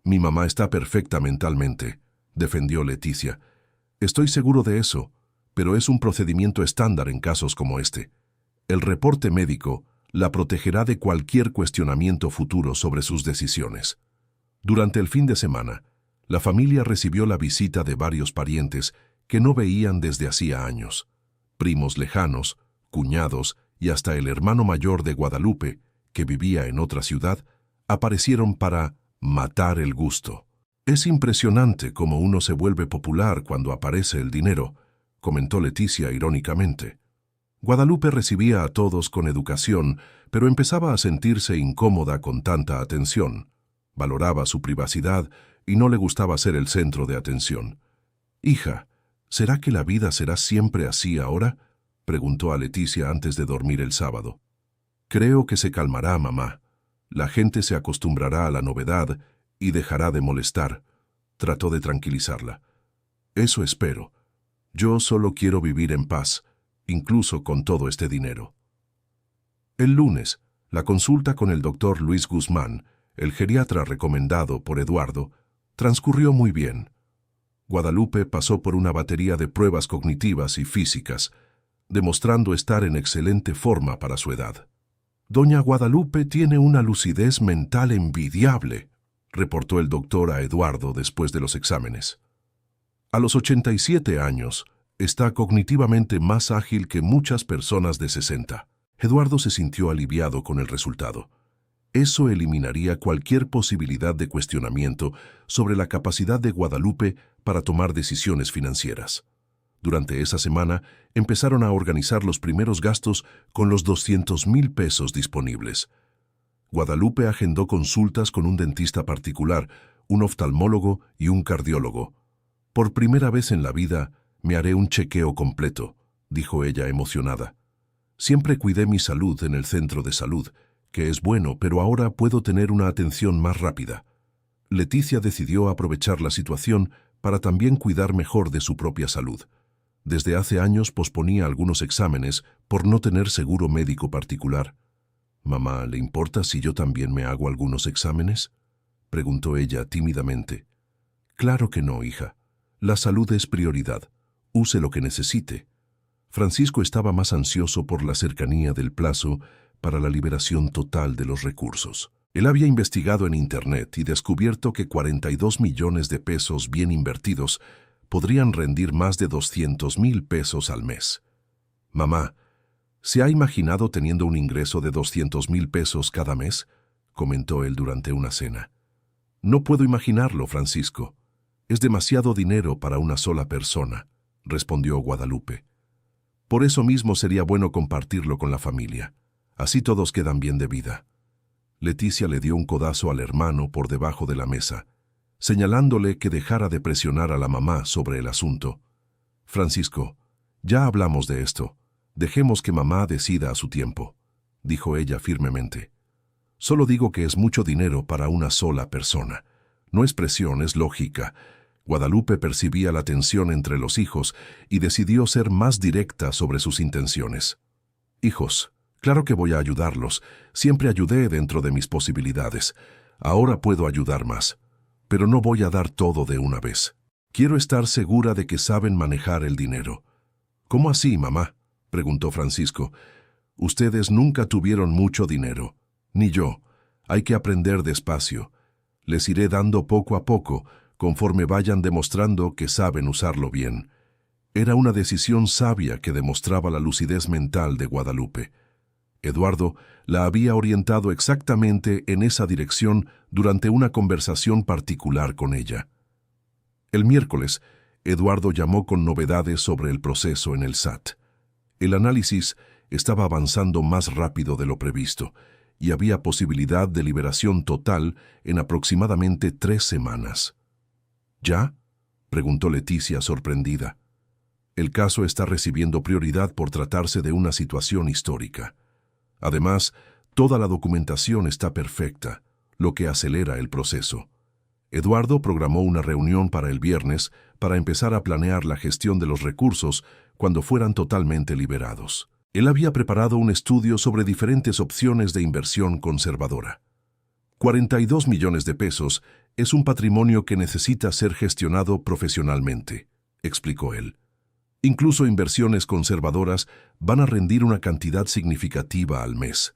«Mi mamá está perfecta mentalmente», defendió Leticia. «Estoy seguro de eso, pero es un procedimiento estándar en casos como este. El reporte médico la protegerá de cualquier cuestionamiento futuro sobre sus decisiones». Durante el fin de semana, la familia recibió la visita de varios parientes que no veían desde hacía años. Primos lejanos, cuñados y hasta el hermano mayor de Guadalupe, que vivía en otra ciudad, aparecieron para matar el gusto. «Es impresionante cómo uno se vuelve popular cuando aparece el dinero», comentó Leticia irónicamente. Guadalupe recibía a todos con educación, pero empezaba a sentirse incómoda con tanta atención. Valoraba su privacidad y no le gustaba ser el centro de atención. «Hija, ¿será que la vida será siempre así ahora?», preguntó a Leticia antes de dormir el sábado. «Creo que se calmará, mamá. La gente se acostumbrará a la novedad y dejará de molestar», trató de tranquilizarla. «Eso espero. Yo solo quiero vivir en paz, incluso con todo este dinero». El lunes, la consulta con el doctor Luis Guzmán, el geriatra recomendado por Eduardo, transcurrió muy bien. Guadalupe pasó por una batería de pruebas cognitivas y físicas, demostrando estar en excelente forma para su edad. «Doña Guadalupe tiene una lucidez mental envidiable», reportó el doctor a Eduardo después de los exámenes. «A los 87 años, está cognitivamente más ágil que muchas personas de 60. Eduardo se sintió aliviado con el resultado. Eso eliminaría cualquier posibilidad de cuestionamiento sobre la capacidad de Guadalupe para tomar decisiones financieras. Durante esa semana, empezaron a organizar los primeros gastos con los 200,000 pesos disponibles. Guadalupe agendó consultas con un dentista particular, un oftalmólogo y un cardiólogo. «Por primera vez en la vida, me haré un chequeo completo», dijo ella emocionada. «Siempre cuidé mi salud en el centro de salud, que es bueno, pero ahora puedo tener una atención más rápida». Leticia decidió aprovechar la situación para también cuidar mejor de su propia salud. Desde hace años posponía algunos exámenes por no tener seguro médico particular. «Mamá, ¿le importa si yo también me hago algunos exámenes?», preguntó ella tímidamente. «Claro que no, hija. La salud es prioridad. Use lo que necesite». Francisco estaba más ansioso por la cercanía del plazo para la liberación total de los recursos. Él había investigado en Internet y descubierto que 42 millones de pesos bien invertidos podrían rendir más de 200,000 pesos al mes. «Mamá, ¿se ha imaginado teniendo un ingreso de 200,000 pesos cada mes?», comentó él durante una cena. «No puedo imaginarlo, Francisco. Es demasiado dinero para una sola persona», respondió Guadalupe. «Por eso mismo sería bueno compartirlo con la familia. Así todos quedan bien de vida». Leticia le dio un codazo al hermano por debajo de la mesa, señalándole que dejara de presionar a la mamá sobre el asunto. «Francisco, ya hablamos de esto. Dejemos que mamá decida a su tiempo», dijo ella firmemente. «Solo digo que es mucho dinero para una sola persona. No es presión, es lógica». Guadalupe percibía la tensión entre los hijos y decidió ser más directa sobre sus intenciones. «Hijos, claro que voy a ayudarlos. Siempre ayudé dentro de mis posibilidades. Ahora puedo ayudar más. Pero no voy a dar todo de una vez. Quiero estar segura de que saben manejar el dinero». «¿Cómo así, mamá?», preguntó Francisco. «Ustedes nunca tuvieron mucho dinero. Ni yo. Hay que aprender despacio. Les iré dando poco a poco, conforme vayan demostrando que saben usarlo bien». Era una decisión sabia que demostraba la lucidez mental de Guadalupe. Eduardo la había orientado exactamente en esa dirección durante una conversación particular con ella. El miércoles, Eduardo llamó con novedades sobre el proceso en el SAT. El análisis estaba avanzando más rápido de lo previsto y había posibilidad de liberación total en aproximadamente 3 semanas. «¿Ya?», preguntó Leticia sorprendida. «El caso está recibiendo prioridad por tratarse de una situación histórica. Además, toda la documentación está perfecta, lo que acelera el proceso». Eduardo programó una reunión para el viernes para empezar a planear la gestión de los recursos cuando fueran totalmente liberados. Él había preparado un estudio sobre diferentes opciones de inversión conservadora. 42 millones de pesos es un patrimonio que necesita ser gestionado profesionalmente, explicó él. Incluso inversiones conservadoras van a rendir una cantidad significativa al mes.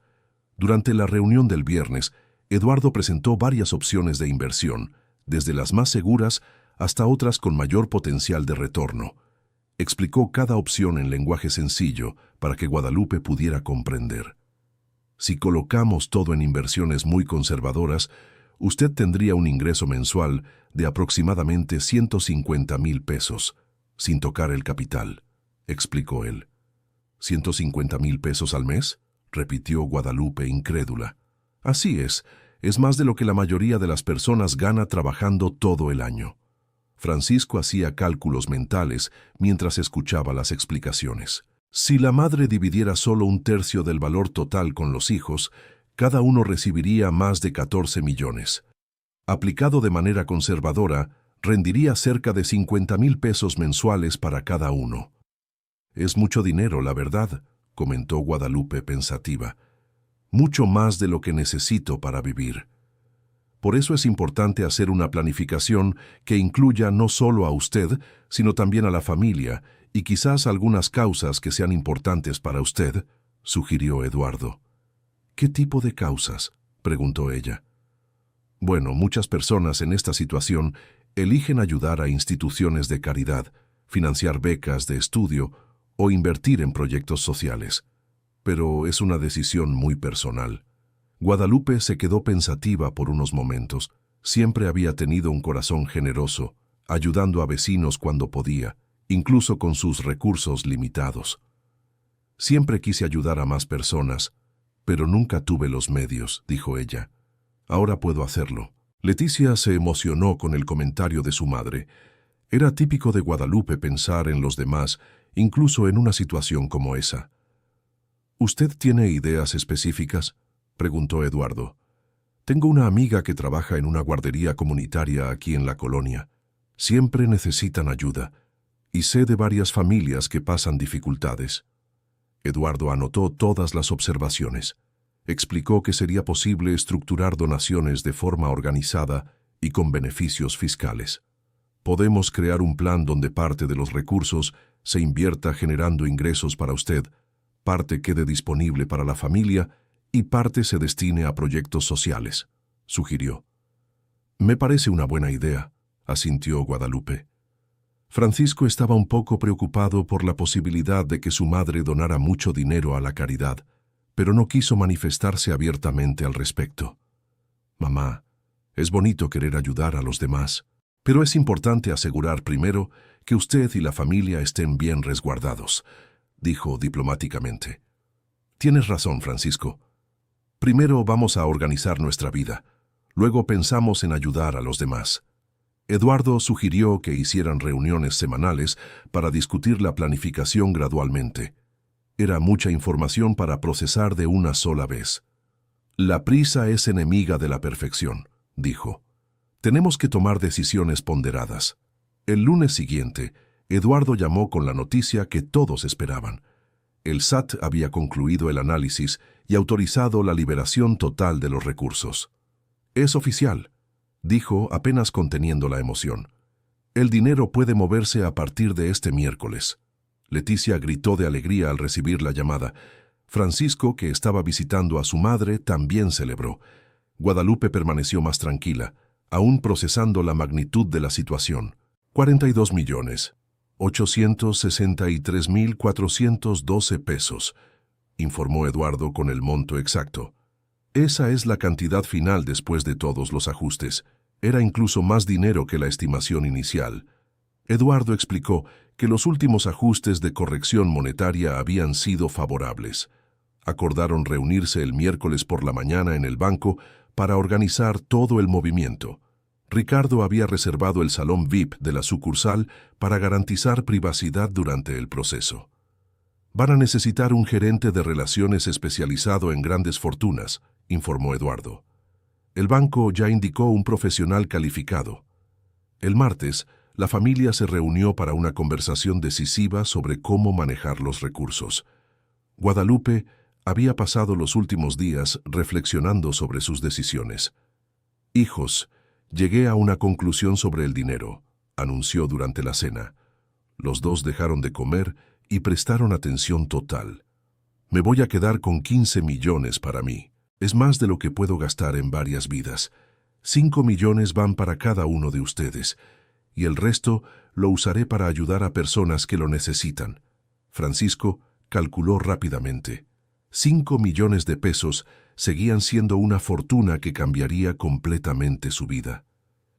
Durante la reunión del viernes, Eduardo presentó varias opciones de inversión, desde las más seguras hasta otras con mayor potencial de retorno. Explicó cada opción en lenguaje sencillo para que Guadalupe pudiera comprender. «Si colocamos todo en inversiones muy conservadoras, usted tendría un ingreso mensual de aproximadamente 150,000 pesos, sin tocar el capital», explicó él. «¿150,000 pesos al mes?», repitió Guadalupe incrédula. «Así es más de lo que la mayoría de las personas gana trabajando todo el año». Francisco hacía cálculos mentales mientras escuchaba las explicaciones. Si la madre dividiera solo 1/3 del valor total con los hijos, cada uno recibiría más de 14 millones. Aplicado de manera conservadora, rendiría cerca de 50,000 pesos mensuales para cada uno. «Es mucho dinero, la verdad», comentó Guadalupe pensativa. «Mucho más de lo que necesito para vivir». Por eso es importante hacer una planificación que incluya no solo a usted, sino también a la familia y quizás algunas causas que sean importantes para usted, sugirió Eduardo. «¿Qué tipo de causas?», preguntó ella. «Bueno, muchas personas en esta situación eligen ayudar a instituciones de caridad, financiar becas de estudio o invertir en proyectos sociales. Pero es una decisión muy personal». Guadalupe se quedó pensativa por unos momentos. Siempre había tenido un corazón generoso, ayudando a vecinos cuando podía, incluso con sus recursos limitados. «Siempre quise ayudar a más personas, pero nunca tuve los medios», dijo ella. «Ahora puedo hacerlo». Leticia se emocionó con el comentario de su madre. Era típico de Guadalupe pensar en los demás, incluso en una situación como esa. «¿Usted tiene ideas específicas?», preguntó Eduardo. «Tengo una amiga que trabaja en una guardería comunitaria aquí en la colonia. Siempre necesitan ayuda, y sé de varias familias que pasan dificultades. Eduardo anotó todas las observaciones. Explicó que sería posible estructurar donaciones de forma organizada y con beneficios fiscales. Podemos crear un plan donde parte de los recursos se invierta generando ingresos para usted, parte quede disponible para la familia y parte se destine a proyectos sociales, sugirió. Me parece una buena idea, asintió Guadalupe. Francisco estaba un poco preocupado por la posibilidad de que su madre donara mucho dinero a la caridad, pero no quiso manifestarse abiertamente al respecto. Mamá, es bonito querer ayudar a los demás, pero es importante asegurar primero que usted y la familia estén bien resguardados, dijo diplomáticamente. Tienes razón, Francisco. Primero vamos a organizar nuestra vida, luego pensamos en ayudar a los demás. Eduardo sugirió que hicieran reuniones semanales para discutir la planificación gradualmente. Era mucha información para procesar de una sola vez. La prisa es enemiga de la perfección, dijo. Tenemos que tomar decisiones ponderadas. El lunes siguiente, Eduardo llamó con la noticia que todos esperaban. El SAT había concluido el análisis y autorizado la liberación total de los recursos. Es oficial, dijo apenas conteniendo la emoción. El dinero puede moverse a partir de este miércoles. Leticia gritó de alegría al recibir la llamada. Francisco, que estaba visitando a su madre, también celebró. Guadalupe permaneció más tranquila, aún procesando la magnitud de la situación. 42.863.412 pesos, informó Eduardo con el monto exacto. Esa es la cantidad final después de todos los ajustes. Era incluso más dinero que la estimación inicial. Eduardo explicó que los últimos ajustes de corrección monetaria habían sido favorables. Acordaron reunirse el miércoles por la mañana en el banco para organizar todo el movimiento. Ricardo había reservado el salón VIP de la sucursal para garantizar privacidad durante el proceso. Van a necesitar un gerente de relaciones especializado en grandes fortunas, informó Eduardo. El banco ya indicó un profesional calificado. El martes, la familia se reunió para una conversación decisiva sobre cómo manejar los recursos. Guadalupe había pasado los últimos días reflexionando sobre sus decisiones. «Hijos, llegué a una conclusión sobre el dinero», anunció durante la cena. Los dos dejaron de comer y prestaron atención total. «Me voy a quedar con 15 millones para mí. Es más de lo que puedo gastar en varias vidas. 5 millones van para cada uno de ustedes, y el resto lo usaré para ayudar a personas que lo necesitan». Francisco calculó rápidamente. 5 millones de pesos seguían siendo una fortuna que cambiaría completamente su vida.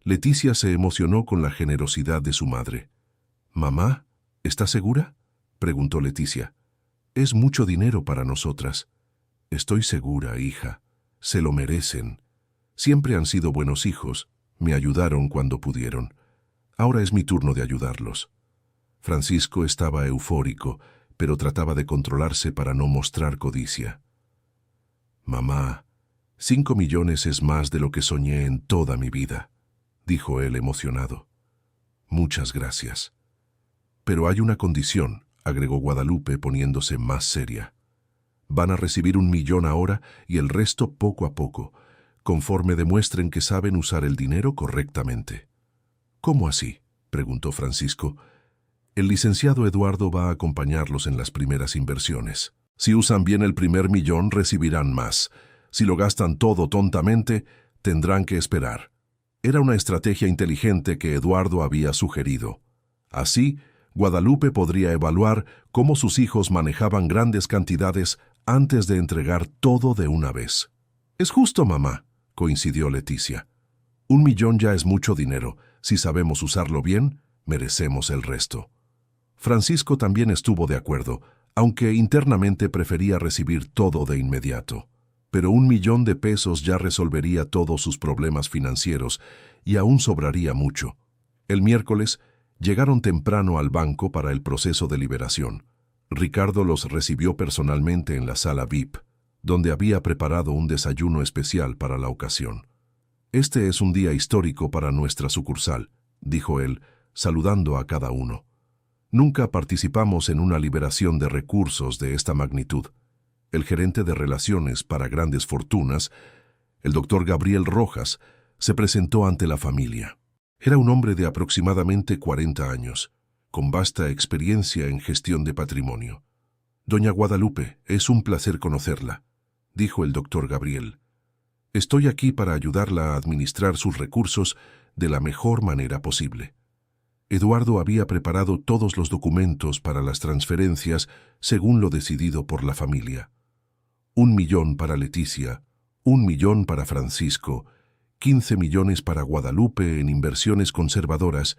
Leticia se emocionó con la generosidad de su madre. «Mamá, ¿estás segura?», preguntó Leticia. «Es mucho dinero para nosotras». «Estoy segura, hija. Se lo merecen. Siempre han sido buenos hijos. Me ayudaron cuando pudieron. Ahora es mi turno de ayudarlos». Francisco estaba eufórico, pero trataba de controlarse para no mostrar codicia. «Mamá, 5 millones es más de lo que soñé en toda mi vida», dijo él emocionado. «Muchas gracias». «Pero hay una condición», agregó Guadalupe poniéndose más seria. «Van a recibir 1 millón ahora y el resto poco a poco, conforme demuestren que saben usar el dinero correctamente». «¿Cómo así?», preguntó Francisco. «El licenciado Eduardo va a acompañarlos en las primeras inversiones. Si usan bien el primer millón, recibirán más. Si lo gastan todo tontamente, tendrán que esperar». Era una estrategia inteligente que Eduardo había sugerido. Así, Guadalupe podría evaluar cómo sus hijos manejaban grandes cantidades antes de entregar todo de una vez. «Es justo, mamá», coincidió Leticia. 1 millón ya es mucho dinero. Si sabemos usarlo bien, merecemos el resto. Francisco también estuvo de acuerdo, aunque internamente prefería recibir todo de inmediato. Pero 1 millón de pesos ya resolvería todos sus problemas financieros y aún sobraría mucho. El miércoles llegaron temprano al banco para el proceso de liberación. Ricardo los recibió personalmente en la sala VIP, donde había preparado un desayuno especial para la ocasión. «Este es un día histórico para nuestra sucursal», dijo él, saludando a cada uno. Nunca participamos en una liberación de recursos de esta magnitud. El gerente de relaciones para grandes fortunas, el doctor Gabriel Rojas, se presentó ante la familia. Era un hombre de aproximadamente 40 años, con vasta experiencia en gestión de patrimonio. Doña Guadalupe, es un placer conocerla, dijo el doctor Gabriel. Estoy aquí para ayudarla a administrar sus recursos de la mejor manera posible. Eduardo había preparado todos los documentos para las transferencias según lo decidido por la familia. 1 millón para Leticia, 1 millón para Francisco, 15 millones para Guadalupe en inversiones conservadoras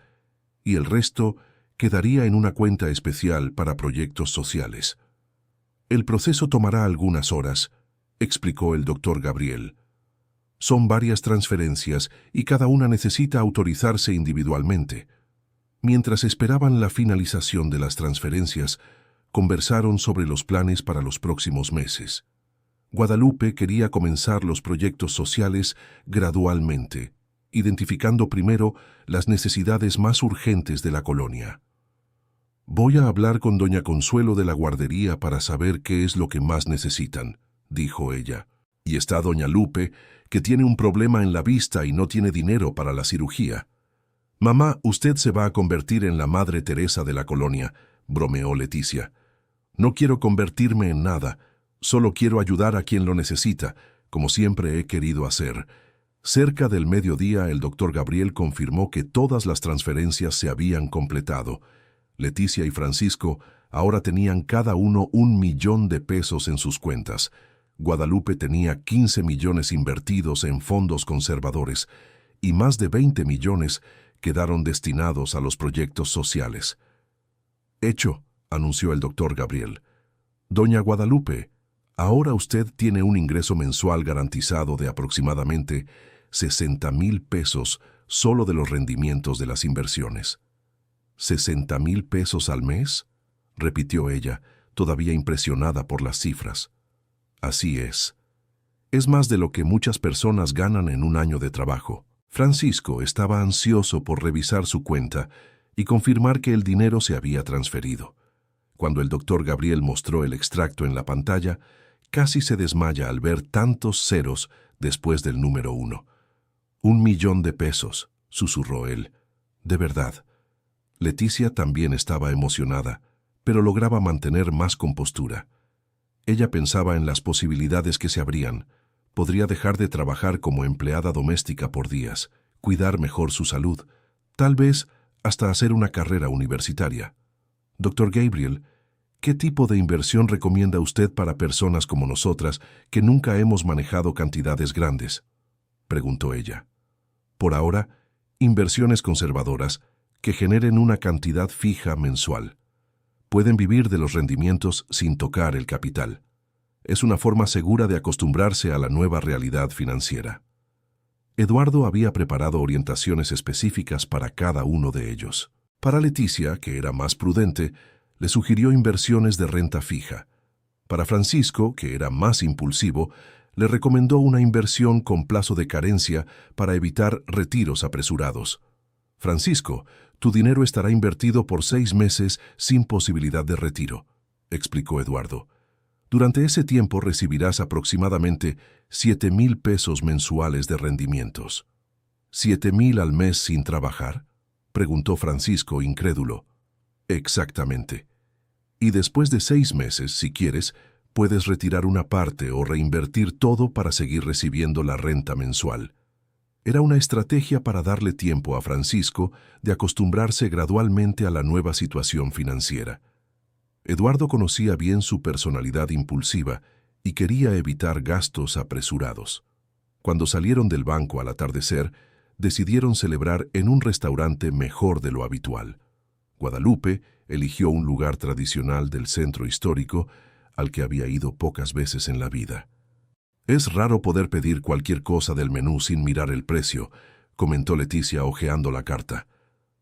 y el resto quedaría en una cuenta especial para proyectos sociales. El proceso tomará algunas horas, explicó el doctor Gabriel. Son varias transferencias y cada una necesita autorizarse individualmente. Mientras esperaban la finalización de las transferencias, conversaron sobre los planes para los próximos meses. Guadalupe quería comenzar los proyectos sociales gradualmente, identificando primero las necesidades más urgentes de la colonia. Voy a hablar con doña Consuelo de la guardería para saber qué es lo que más necesitan, dijo ella. Y está doña Lupe, que tiene un problema en la vista y no tiene dinero para la cirugía. Mamá, usted se va a convertir en la Madre Teresa de la colonia, bromeó Leticia. No quiero convertirme en nada, solo quiero ayudar a quien lo necesita, como siempre he querido hacer. Cerca del mediodía, el doctor Gabriel confirmó que todas las transferencias se habían completado. Leticia y Francisco ahora tenían cada uno 1 millón de pesos en sus cuentas. Guadalupe tenía 15 millones invertidos en fondos conservadores y más de 20 millones quedaron destinados a los proyectos sociales. Hecho, anunció el doctor Gabriel. Doña Guadalupe, ahora usted tiene un ingreso mensual garantizado de aproximadamente 60,000 pesos solo de los rendimientos de las inversiones. ¿60,000 pesos al mes? Repitió ella, todavía impresionada por las cifras. Así es. Es más de lo que muchas personas ganan en un año de trabajo. Francisco estaba ansioso por revisar su cuenta y confirmar que el dinero se había transferido. Cuando el doctor Gabriel mostró el extracto en la pantalla, casi se desmaya al ver tantos ceros después del número 1. 1 millón de pesos, susurró él. De verdad. Leticia también estaba emocionada, pero lograba mantener más compostura. Ella pensaba en las posibilidades que se abrían. Podría dejar de trabajar como empleada doméstica por días, cuidar mejor su salud, tal vez hasta hacer una carrera universitaria. Doctor Gabriel, ¿qué tipo de inversión recomienda usted para personas como nosotras que nunca hemos manejado cantidades grandes? Preguntó ella. Por ahora, inversiones conservadoras que generen una cantidad fija mensual. Pueden vivir de los rendimientos sin tocar el capital. Es una forma segura de acostumbrarse a la nueva realidad financiera. Eduardo había preparado orientaciones específicas para cada uno de ellos. Para Leticia, que era más prudente, le sugirió inversiones de renta fija. Para Francisco, que era más impulsivo, le recomendó una inversión con plazo de carencia para evitar retiros apresurados. Francisco, tu dinero estará invertido por 6 meses sin posibilidad de retiro, explicó Eduardo. Durante ese tiempo recibirás aproximadamente 7,000 pesos mensuales de rendimientos. ¿7,000 al mes sin trabajar? Preguntó Francisco, incrédulo. Exactamente. Y después de 6 meses, si quieres, puedes retirar una parte o reinvertir todo para seguir recibiendo la renta mensual. Era una estrategia para darle tiempo a Francisco de acostumbrarse gradualmente a la nueva situación financiera. Eduardo conocía bien su personalidad impulsiva y quería evitar gastos apresurados. Cuando salieron del banco al atardecer, decidieron celebrar en un restaurante mejor de lo habitual. Guadalupe eligió un lugar tradicional del centro histórico al que había ido pocas veces en la vida. Es raro poder pedir cualquier cosa del menú sin mirar el precio, comentó Leticia hojeando la carta.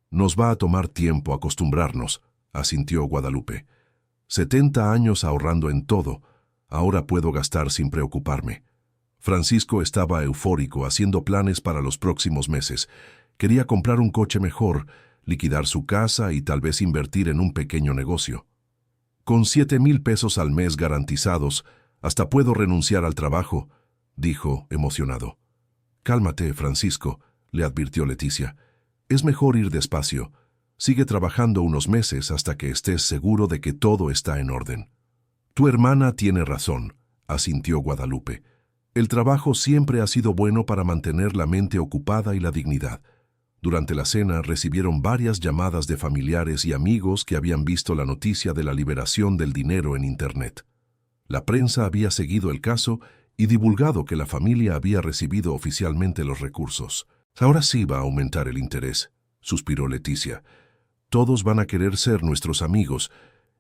Nos va a tomar tiempo acostumbrarnos, asintió Guadalupe. 70 años ahorrando en todo, ahora puedo gastar sin preocuparme. Francisco estaba eufórico haciendo planes para los próximos meses. Quería comprar un coche mejor, liquidar su casa y tal vez invertir en un pequeño negocio. Con 7,000 pesos al mes garantizados, hasta puedo renunciar al trabajo, dijo, emocionado. Cálmate, Francisco, le advirtió Leticia. Es mejor ir despacio. Sigue trabajando unos meses hasta que estés seguro de que todo está en orden. Tu hermana tiene razón, asintió Guadalupe. El trabajo siempre ha sido bueno para mantener la mente ocupada y la dignidad. Durante la cena recibieron varias llamadas de familiares y amigos que habían visto la noticia de la liberación del dinero en Internet. La prensa había seguido el caso y divulgado que la familia había recibido oficialmente los recursos. Ahora sí va a aumentar el interés, suspiró Leticia. Todos van a querer ser nuestros amigos.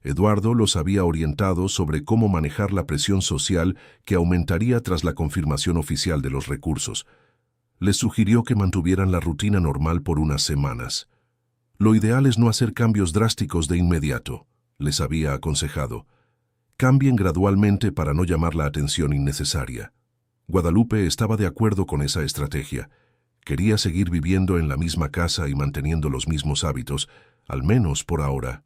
Eduardo los había orientado sobre cómo manejar la presión social que aumentaría tras la confirmación oficial de los recursos. Les sugirió que mantuvieran la rutina normal por unas semanas. Lo ideal es no hacer cambios drásticos de inmediato, les había aconsejado. Cambien gradualmente para no llamar la atención innecesaria. Guadalupe estaba de acuerdo con esa estrategia. Quería seguir viviendo en la misma casa y manteniendo los mismos hábitos, al menos por ahora.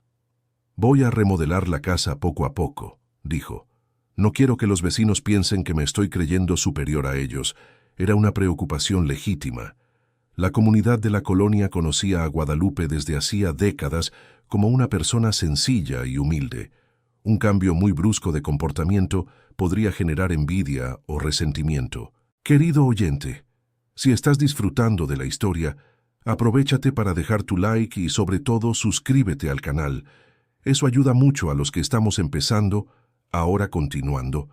Voy a remodelar la casa poco a poco, dijo. No quiero que los vecinos piensen que me estoy creyendo superior a ellos. Era una preocupación legítima. La comunidad de la colonia conocía a Guadalupe desde hacía décadas como una persona sencilla y humilde. Un cambio muy brusco de comportamiento podría generar envidia o resentimiento. Querido oyente, si estás disfrutando de la historia, aprovéchate para dejar tu like y sobre todo suscríbete al canal. Eso ayuda mucho a los que estamos empezando, ahora continuando.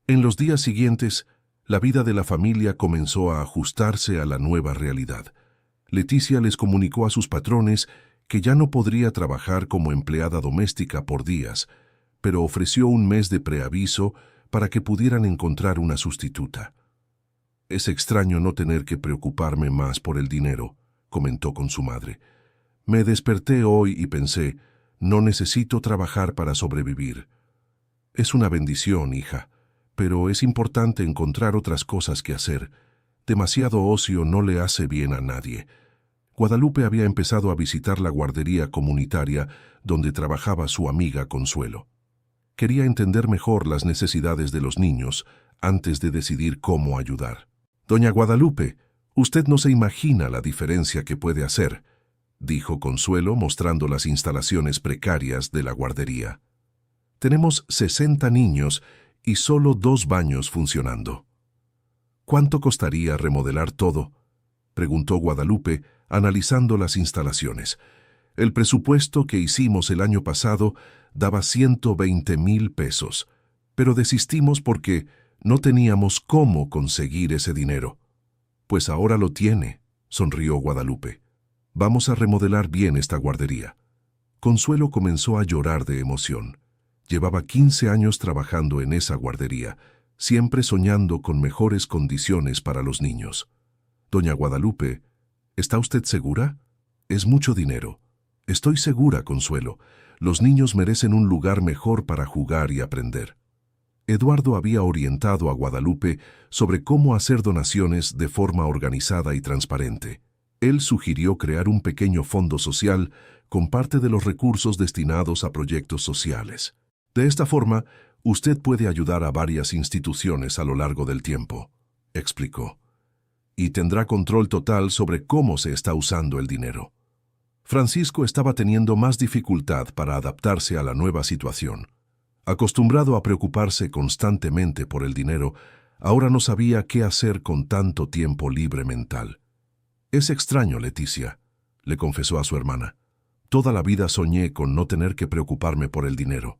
En los días siguientes, la vida de la familia comenzó a ajustarse a la nueva realidad. Leticia les comunicó a sus patrones que ya no podría trabajar como empleada doméstica por días, pero ofreció un mes de preaviso para que pudieran encontrar una sustituta. Es extraño no tener que preocuparme más por el dinero, comentó con su madre. Me desperté hoy y pensé, no necesito trabajar para sobrevivir. Es una bendición, hija, pero es importante encontrar otras cosas que hacer. Demasiado ocio no le hace bien a nadie. Guadalupe había empezado a visitar la guardería comunitaria donde trabajaba su amiga Consuelo. Quería entender mejor las necesidades de los niños antes de decidir cómo ayudar. Doña Guadalupe, usted no se imagina la diferencia que puede hacer, dijo Consuelo mostrando las instalaciones precarias de la guardería. Tenemos 60 niños y solo 2 baños funcionando. ¿Cuánto costaría remodelar todo?, preguntó Guadalupe, analizando las instalaciones. El presupuesto que hicimos el año pasado daba 120,000 pesos, pero desistimos porque no teníamos cómo conseguir ese dinero. Pues ahora lo tiene, sonrió Guadalupe. Vamos a remodelar bien esta guardería. Consuelo comenzó a llorar de emoción. Llevaba 15 años trabajando en esa guardería, siempre soñando con mejores condiciones para los niños. Doña Guadalupe, ¿está usted segura? Es mucho dinero. Estoy segura, Consuelo. Los niños merecen un lugar mejor para jugar y aprender. Eduardo había orientado a Guadalupe sobre cómo hacer donaciones de forma organizada y transparente. Él sugirió crear un pequeño fondo social con parte de los recursos destinados a proyectos sociales. De esta forma, usted puede ayudar a varias instituciones a lo largo del tiempo, explicó, y tendrá control total sobre cómo se está usando el dinero. Francisco estaba teniendo más dificultad para adaptarse a la nueva situación. Acostumbrado a preocuparse constantemente por el dinero, ahora no sabía qué hacer con tanto tiempo libre mental. Es extraño, Leticia, le confesó a su hermana. Toda la vida soñé con no tener que preocuparme por el dinero.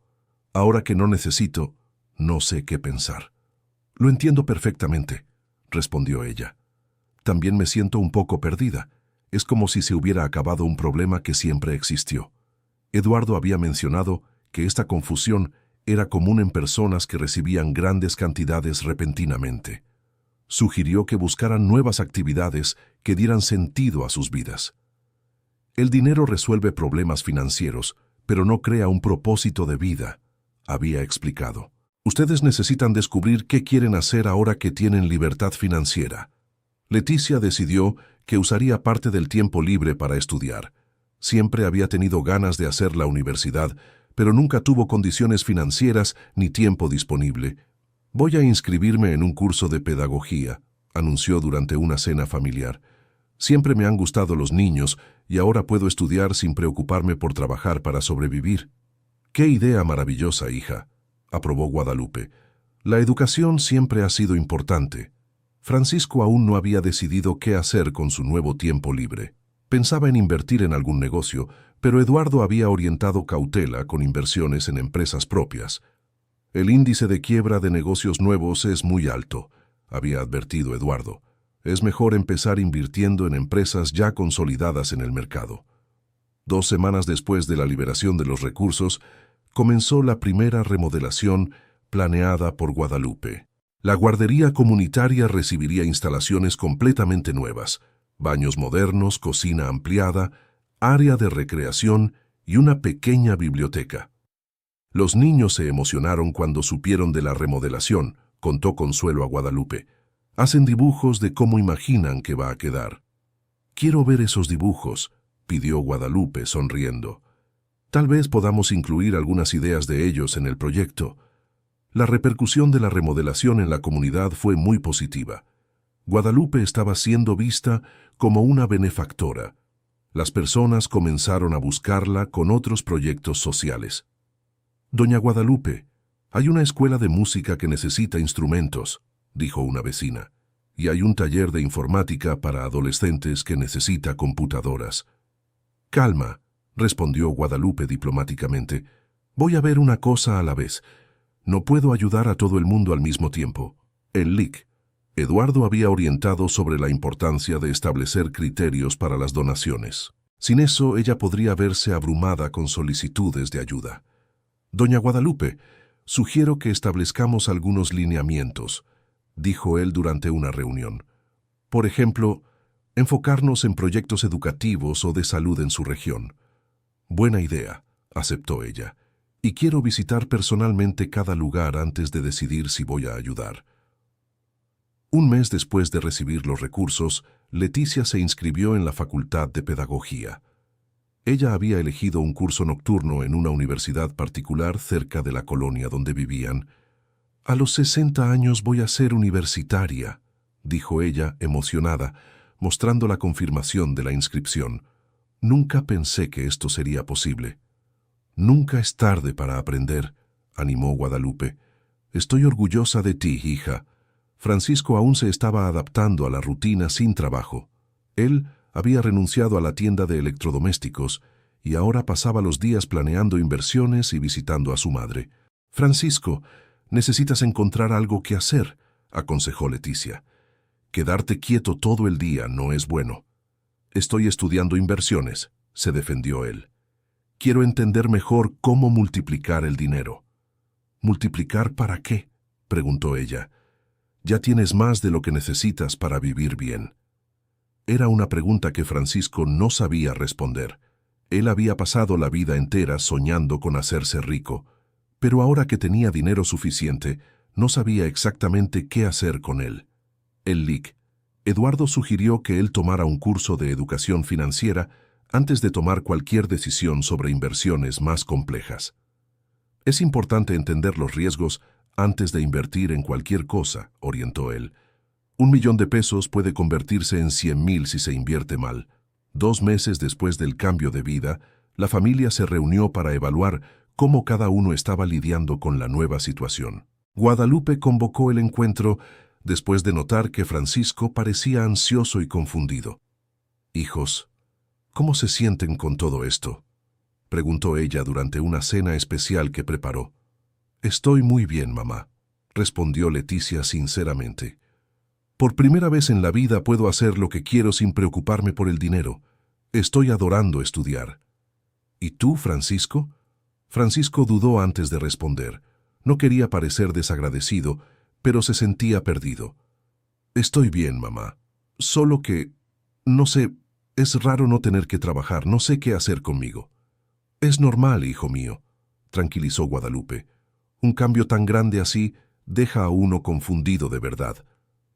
Ahora que no necesito, no sé qué pensar. Lo entiendo perfectamente, respondió ella. También me siento un poco perdida. Es como si se hubiera acabado un problema que siempre existió. Eduardo había mencionado que esta confusión era común en personas que recibían grandes cantidades repentinamente. Sugirió que buscaran nuevas actividades que dieran sentido a sus vidas. El dinero resuelve problemas financieros, pero no crea un propósito de vida, había explicado. Ustedes necesitan descubrir qué quieren hacer ahora que tienen libertad financiera. Leticia decidió que usaría parte del tiempo libre para estudiar. Siempre había tenido ganas de hacer la universidad, pero nunca tuvo condiciones financieras ni tiempo disponible. «Voy a inscribirme en un curso de pedagogía», anunció durante una cena familiar. «Siempre me han gustado los niños y ahora puedo estudiar sin preocuparme por trabajar para sobrevivir». «Qué idea maravillosa, hija», aprobó Guadalupe. «La educación siempre ha sido importante». Francisco aún no había decidido qué hacer con su nuevo tiempo libre. Pensaba en invertir en algún negocio, pero Eduardo había orientado cautela con inversiones en empresas propias. «El índice de quiebra de negocios nuevos es muy alto», había advertido Eduardo. «Es mejor empezar invirtiendo en empresas ya consolidadas en el mercado». 2 semanas después de la liberación de los recursos, comenzó la primera remodelación planeada por Guadalupe. La guardería comunitaria recibiría instalaciones completamente nuevas, baños modernos, cocina ampliada, área de recreación y una pequeña biblioteca. Los niños se emocionaron cuando supieron de la remodelación, contó Consuelo a Guadalupe. Hacen dibujos de cómo imaginan que va a quedar. «Quiero ver esos dibujos», pidió Guadalupe, sonriendo. «Tal vez podamos incluir algunas ideas de ellos en el proyecto». La repercusión de la remodelación en la comunidad fue muy positiva. Guadalupe estaba siendo vista como una benefactora. Las personas comenzaron a buscarla con otros proyectos sociales. «Doña Guadalupe, hay una escuela de música que necesita instrumentos», dijo una vecina, «y hay un taller de informática para adolescentes que necesita computadoras». «Calma», respondió Guadalupe diplomáticamente. «Voy a ver una cosa a la vez. No puedo ayudar a todo el mundo al mismo tiempo». El LIC. Eduardo había orientado sobre la importancia de establecer criterios para las donaciones. Sin eso, ella podría verse abrumada con solicitudes de ayuda. «Doña Guadalupe, sugiero que establezcamos algunos lineamientos», dijo él durante una reunión. «Por ejemplo, enfocarnos en proyectos educativos o de salud en su región». «Buena idea», aceptó ella. «Y quiero visitar personalmente cada lugar antes de decidir si voy a ayudar». 1 mes después de recibir los recursos, Leticia se inscribió en la Facultad de Pedagogía. Ella había elegido un curso nocturno en una universidad particular cerca de la colonia donde vivían. «A los 60 años voy a ser universitaria», dijo ella, emocionada, mostrando la confirmación de la inscripción. «Nunca pensé que esto sería posible». «Nunca es tarde para aprender», animó Guadalupe. «Estoy orgullosa de ti, hija». Francisco aún se estaba adaptando a la rutina sin trabajo. Él había renunciado a la tienda de electrodomésticos y ahora pasaba los días planeando inversiones y visitando a su madre. «Francisco, necesitas encontrar algo que hacer», aconsejó Leticia. «Quedarte quieto todo el día no es bueno». «Estoy estudiando inversiones», se defendió él. «Quiero entender mejor cómo multiplicar el dinero». «¿Multiplicar para qué?», preguntó ella. «Ya tienes más de lo que necesitas para vivir bien». Era una pregunta que Francisco no sabía responder. Él había pasado la vida entera soñando con hacerse rico, pero ahora que tenía dinero suficiente, no sabía exactamente qué hacer con él. El LIC. Eduardo sugirió que él tomara un curso de educación financiera antes de tomar cualquier decisión sobre inversiones más complejas. «Es importante entender los riesgos antes de invertir en cualquier cosa», orientó él. «1 millón de pesos puede convertirse en 100,000 si se invierte mal». 2 meses después del cambio de vida, la familia se reunió para evaluar cómo cada uno estaba lidiando con la nueva situación. Guadalupe convocó el encuentro después de notar que Francisco parecía ansioso y confundido. «Hijos, ¿cómo se sienten con todo esto?», preguntó ella durante una cena especial que preparó. «Estoy muy bien, mamá», respondió Leticia sinceramente. «Por primera vez en la vida puedo hacer lo que quiero sin preocuparme por el dinero. Estoy adorando estudiar». «¿Y tú, Francisco?». Francisco dudó antes de responder. No quería parecer desagradecido, pero se sentía perdido. «Estoy bien, mamá. Solo que, no sé, es raro no tener que trabajar, no sé qué hacer conmigo». «Es normal, hijo mío», tranquilizó Guadalupe. «Un cambio tan grande así deja a uno confundido de verdad.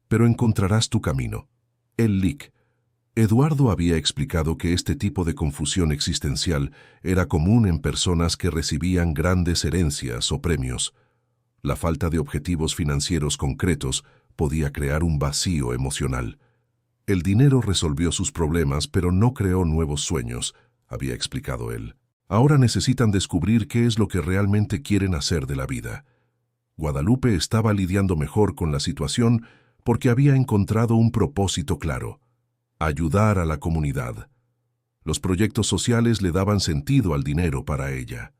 Pero encontrarás tu camino». El LIC. Eduardo había explicado que este tipo de confusión existencial era común en personas que recibían grandes herencias o premios. La falta de objetivos financieros concretos podía crear un vacío emocional. El dinero resolvió sus problemas, pero no creó nuevos sueños, había explicado él. Ahora necesitan descubrir qué es lo que realmente quieren hacer de la vida. Guadalupe estaba lidiando mejor con la situación porque había encontrado un propósito claro: ayudar a la comunidad. Los proyectos sociales le daban sentido al dinero para ella.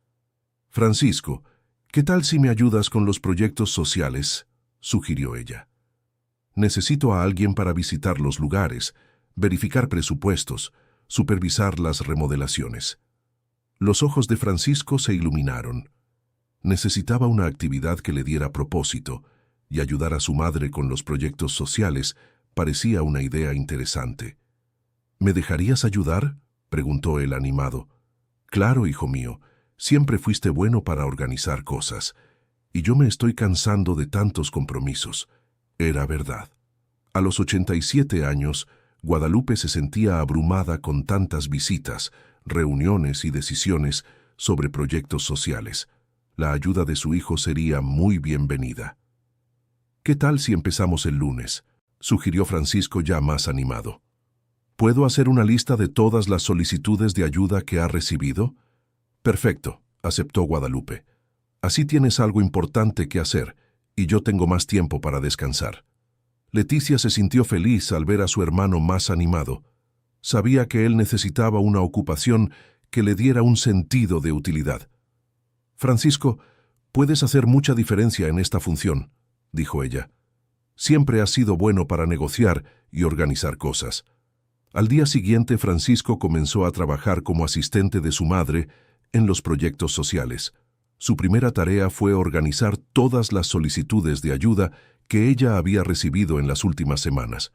«Francisco, ¿qué tal si me ayudas con los proyectos sociales?», sugirió ella. «Necesito a alguien para visitar los lugares, verificar presupuestos, supervisar las remodelaciones». Los ojos de Francisco se iluminaron. Necesitaba una actividad que le diera propósito, y ayudar a su madre con los proyectos sociales parecía una idea interesante. «¿Me dejarías ayudar?», preguntó él animado. «Claro, hijo mío, siempre fuiste bueno para organizar cosas, y yo me estoy cansando de tantos compromisos». Era verdad. A los 87 años, Guadalupe se sentía abrumada con tantas visitas, reuniones y decisiones sobre proyectos sociales. La ayuda de su hijo sería muy bienvenida. «¿Qué tal si empezamos el lunes?», sugirió Francisco ya más animado. «¿Puedo hacer una lista de todas las solicitudes de ayuda que ha recibido?». «Perfecto», aceptó Guadalupe. «Así tienes algo importante que hacer, y yo tengo más tiempo para descansar». Leticia se sintió feliz al ver a su hermano más animado. Sabía que él necesitaba una ocupación que le diera un sentido de utilidad. «Francisco, puedes hacer mucha diferencia en esta función», dijo ella. «Siempre has sido bueno para negociar y organizar cosas». Al día siguiente, Francisco comenzó a trabajar como asistente de su madre en los proyectos sociales. Su primera tarea fue organizar todas las solicitudes de ayuda que ella había recibido en las últimas semanas.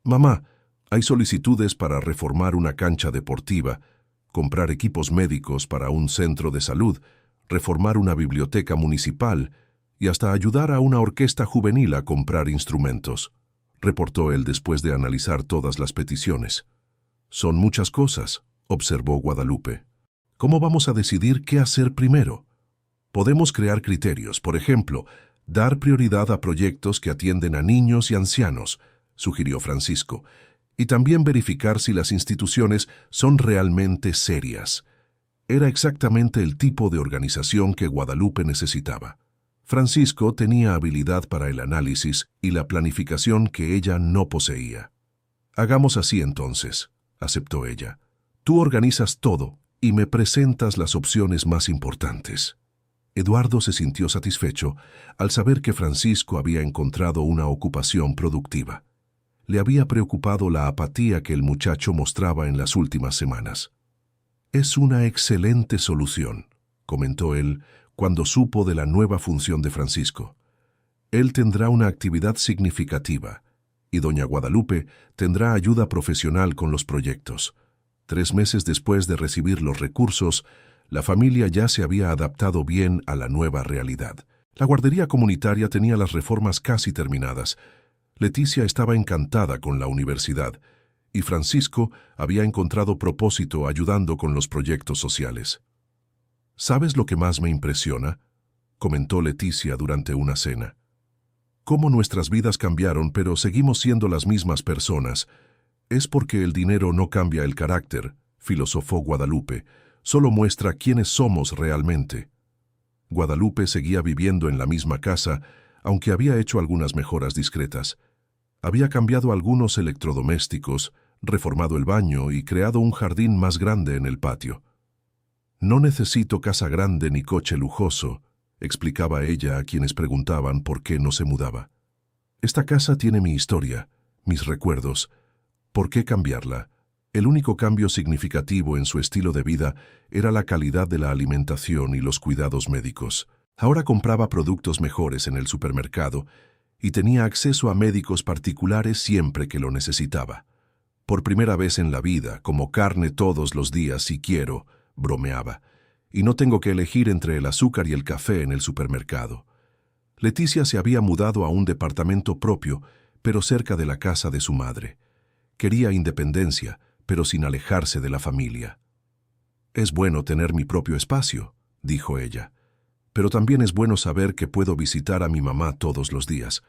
«Mamá, hay solicitudes para reformar una cancha deportiva, comprar equipos médicos para un centro de salud, reformar una biblioteca municipal y hasta ayudar a una orquesta juvenil a comprar instrumentos», reportó él después de analizar todas las peticiones. «Son muchas cosas», observó Guadalupe. «¿Cómo vamos a decidir qué hacer primero? Podemos crear criterios, por ejemplo, dar prioridad a proyectos que atienden a niños y ancianos», sugirió Francisco, «y también verificar si las instituciones son realmente serias». Era exactamente el tipo de organización que Guadalupe necesitaba. Francisco tenía habilidad para el análisis y la planificación que ella no poseía. «Hagamos así entonces», aceptó ella. «Tú organizas todo y me presentas las opciones más importantes». Eduardo se sintió satisfecho al saber que Francisco había encontrado una ocupación productiva. Le había preocupado la apatía que el muchacho mostraba en las últimas semanas. «Es una excelente solución», comentó él cuando supo de la nueva función de Francisco. «Él tendrá una actividad significativa y doña Guadalupe tendrá ayuda profesional con los proyectos». 3 meses después de recibir los recursos, la familia ya se había adaptado bien a la nueva realidad. La guardería comunitaria tenía las reformas casi terminadas. Leticia estaba encantada con la universidad y Francisco había encontrado propósito ayudando con los proyectos sociales. «¿Sabes lo que más me impresiona?», comentó Leticia durante una cena. «Cómo nuestras vidas cambiaron, pero seguimos siendo las mismas personas. Es porque el dinero no cambia el carácter», filosofó Guadalupe, «solo muestra quiénes somos realmente». Guadalupe seguía viviendo en la misma casa, aunque había hecho algunas mejoras discretas. Había cambiado algunos electrodomésticos, reformado el baño y creado un jardín más grande en el patio. «No necesito casa grande ni coche lujoso», explicaba ella a quienes preguntaban por qué no se mudaba. «Esta casa tiene mi historia, mis recuerdos. ¿Por qué cambiarla?». El único cambio significativo en su estilo de vida era la calidad de la alimentación y los cuidados médicos. Ahora compraba productos mejores en el supermercado y tenía acceso a médicos particulares siempre que lo necesitaba. «Por primera vez en la vida, como carne todos los días si quiero», bromeaba, «y no tengo que elegir entre el azúcar y el café en el supermercado». Leticia se había mudado a un departamento propio, pero cerca de la casa de su madre. Quería independencia, pero sin alejarse de la familia. «Es bueno tener mi propio espacio», dijo ella, «pero también es bueno saber que puedo visitar a mi mamá todos los días».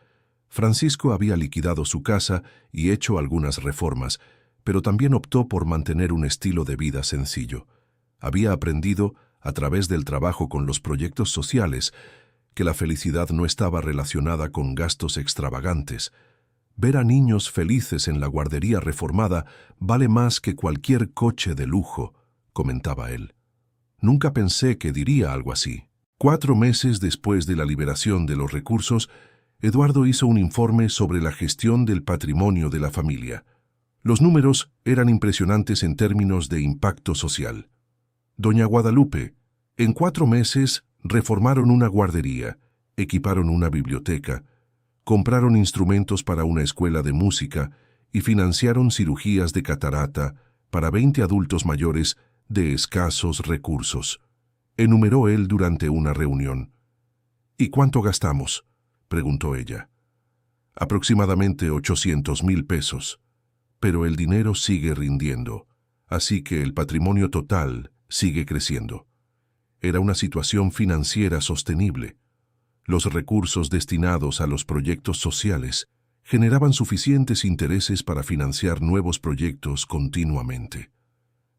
Francisco había liquidado su casa y hecho algunas reformas, pero también optó por mantener un estilo de vida sencillo. Había aprendido, a través del trabajo con los proyectos sociales, que la felicidad no estaba relacionada con gastos extravagantes. Ver a niños felices en la guardería reformada vale más que cualquier coche de lujo, comentaba él. Nunca pensé que diría algo así. 4 meses después de la liberación de los recursos, Eduardo hizo un informe sobre la gestión del patrimonio de la familia. Los números eran impresionantes en términos de impacto social. Doña Guadalupe, en 4 meses reformaron una guardería, equiparon una biblioteca, compraron instrumentos para una escuela de música y financiaron cirugías de catarata para 20 adultos mayores de escasos recursos, enumeró él durante una reunión. «¿Y cuánto gastamos?», preguntó ella. «Aproximadamente 800,000 pesos. Pero el dinero sigue rindiendo, así que el patrimonio total sigue creciendo». Era una situación financiera sostenible. Los recursos destinados a los proyectos sociales generaban suficientes intereses para financiar nuevos proyectos continuamente.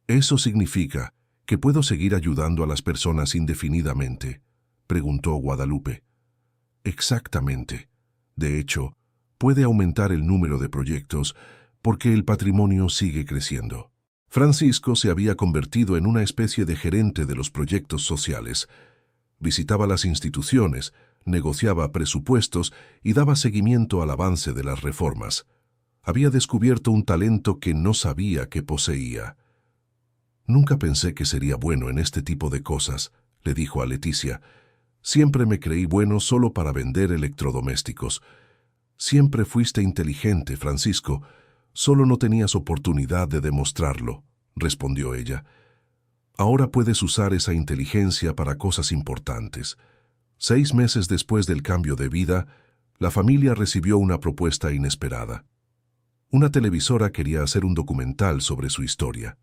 «¿Eso significa que puedo seguir ayudando a las personas indefinidamente?», preguntó Guadalupe. «Exactamente. De hecho, puede aumentar el número de proyectos porque el patrimonio sigue creciendo». Francisco se había convertido en una especie de gerente de los proyectos sociales. Visitaba las instituciones, negociaba presupuestos y daba seguimiento al avance de las reformas. Había descubierto un talento que no sabía que poseía. «Nunca pensé que sería bueno en este tipo de cosas», le dijo a Leticia. «Siempre me creí bueno solo para vender electrodomésticos. Siempre fuiste inteligente, Francisco. Solo no tenías oportunidad de demostrarlo», respondió ella. «Ahora puedes usar esa inteligencia para cosas importantes». 6 meses después del cambio de vida, la familia recibió una propuesta inesperada. Una televisora quería hacer un documental sobre su historia.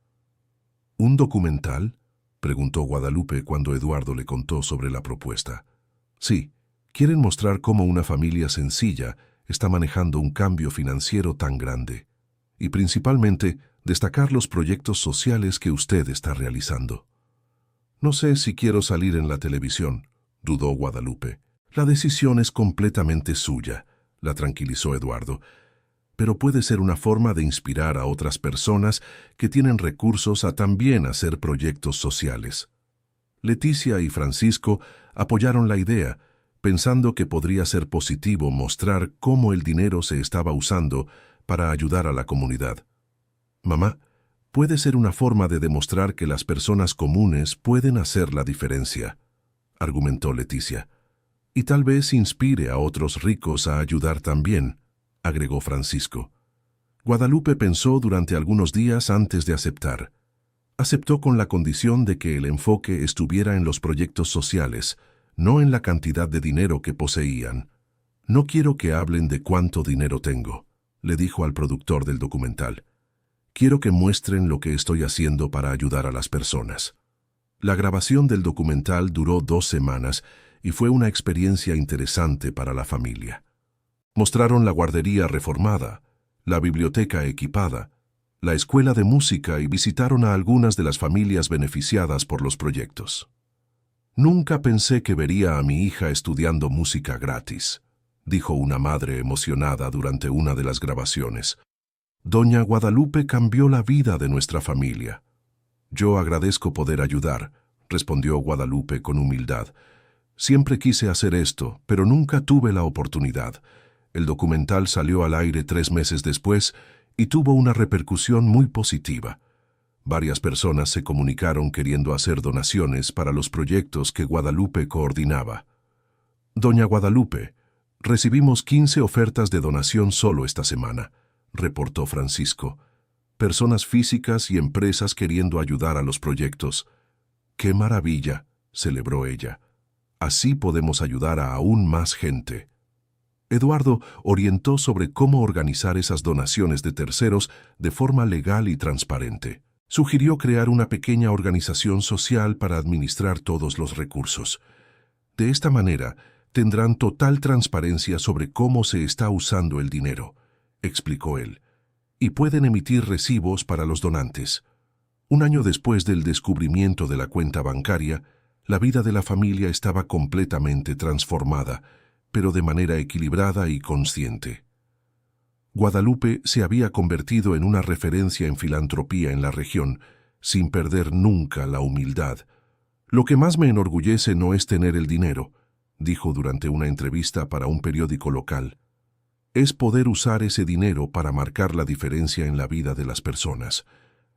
«¿Un documental?», preguntó Guadalupe cuando Eduardo le contó sobre la propuesta. «Sí, quieren mostrar cómo una familia sencilla está manejando un cambio financiero tan grande. Y principalmente, destacar los proyectos sociales que usted está realizando». «No sé si quiero salir en la televisión», dudó Guadalupe. «La decisión es completamente suya», la tranquilizó Eduardo. «Pero puede ser una forma de inspirar a otras personas que tienen recursos a también hacer proyectos sociales». Leticia y Francisco apoyaron la idea, pensando que podría ser positivo mostrar cómo el dinero se estaba usando para ayudar a la comunidad. «Mamá, puede ser una forma de demostrar que las personas comunes pueden hacer la diferencia», argumentó Leticia. «Y tal vez inspire a otros ricos a ayudar también», agregó Francisco. Guadalupe pensó durante algunos días antes de aceptar. Aceptó con la condición de que el enfoque estuviera en los proyectos sociales, no en la cantidad de dinero que poseían. «No quiero que hablen de cuánto dinero tengo», le dijo al productor del documental. «Quiero que muestren lo que estoy haciendo para ayudar a las personas». La grabación del documental duró 2 semanas y fue una experiencia interesante para la familia. Mostraron la guardería reformada, la biblioteca equipada, la escuela de música y visitaron a algunas de las familias beneficiadas por los proyectos. «Nunca pensé que vería a mi hija estudiando música gratis», dijo una madre emocionada durante una de las grabaciones. «Doña Guadalupe cambió la vida de nuestra familia». «Yo agradezco poder ayudar», respondió Guadalupe con humildad. «Siempre quise hacer esto, pero nunca tuve la oportunidad». El documental salió al aire 3 meses después y tuvo una repercusión muy positiva. Varias personas se comunicaron queriendo hacer donaciones para los proyectos que Guadalupe coordinaba. «Doña Guadalupe, recibimos 15 ofertas de donación solo esta semana», reportó Francisco. «Personas físicas y empresas queriendo ayudar a los proyectos». «¡Qué maravilla!», celebró ella. «Así podemos ayudar a aún más gente». Eduardo orientó sobre cómo organizar esas donaciones de terceros de forma legal y transparente. Sugirió crear una pequeña organización social para administrar todos los recursos. De esta manera, tendrán total transparencia sobre cómo se está usando el dinero, explicó él, y pueden emitir recibos para los donantes. Un año después del descubrimiento de la cuenta bancaria, la vida de la familia estaba completamente transformada, pero de manera equilibrada y consciente. Guadalupe se había convertido en una referencia en filantropía en la región, sin perder nunca la humildad. «Lo que más me enorgullece no es tener el dinero», dijo durante una entrevista para un periódico local. «Es poder usar ese dinero para marcar la diferencia en la vida de las personas».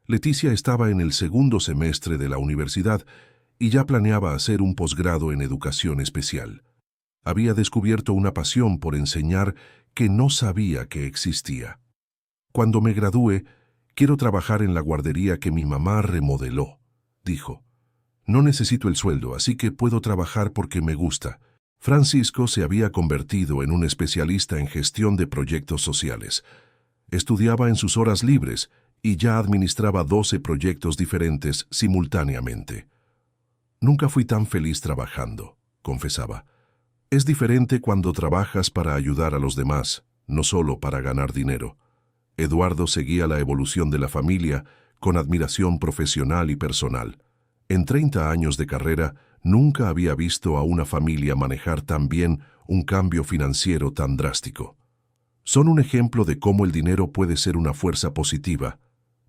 Leticia estaba en el segundo semestre de la universidad y ya planeaba hacer un posgrado en educación especial. Había descubierto una pasión por enseñar que no sabía que existía. «Cuando me gradúe, quiero trabajar en la guardería que mi mamá remodeló», dijo. «No necesito el sueldo, así que puedo trabajar porque me gusta». Francisco se había convertido en un especialista en gestión de proyectos sociales. Estudiaba en sus horas libres y ya administraba 12 proyectos diferentes simultáneamente. «Nunca fui tan feliz trabajando», confesaba. «Es diferente cuando trabajas para ayudar a los demás, no solo para ganar dinero». Eduardo seguía la evolución de la familia con admiración profesional y personal. En 30 años de carrera, nunca había visto a una familia manejar tan bien un cambio financiero tan drástico. «Son un ejemplo de cómo el dinero puede ser una fuerza positiva»,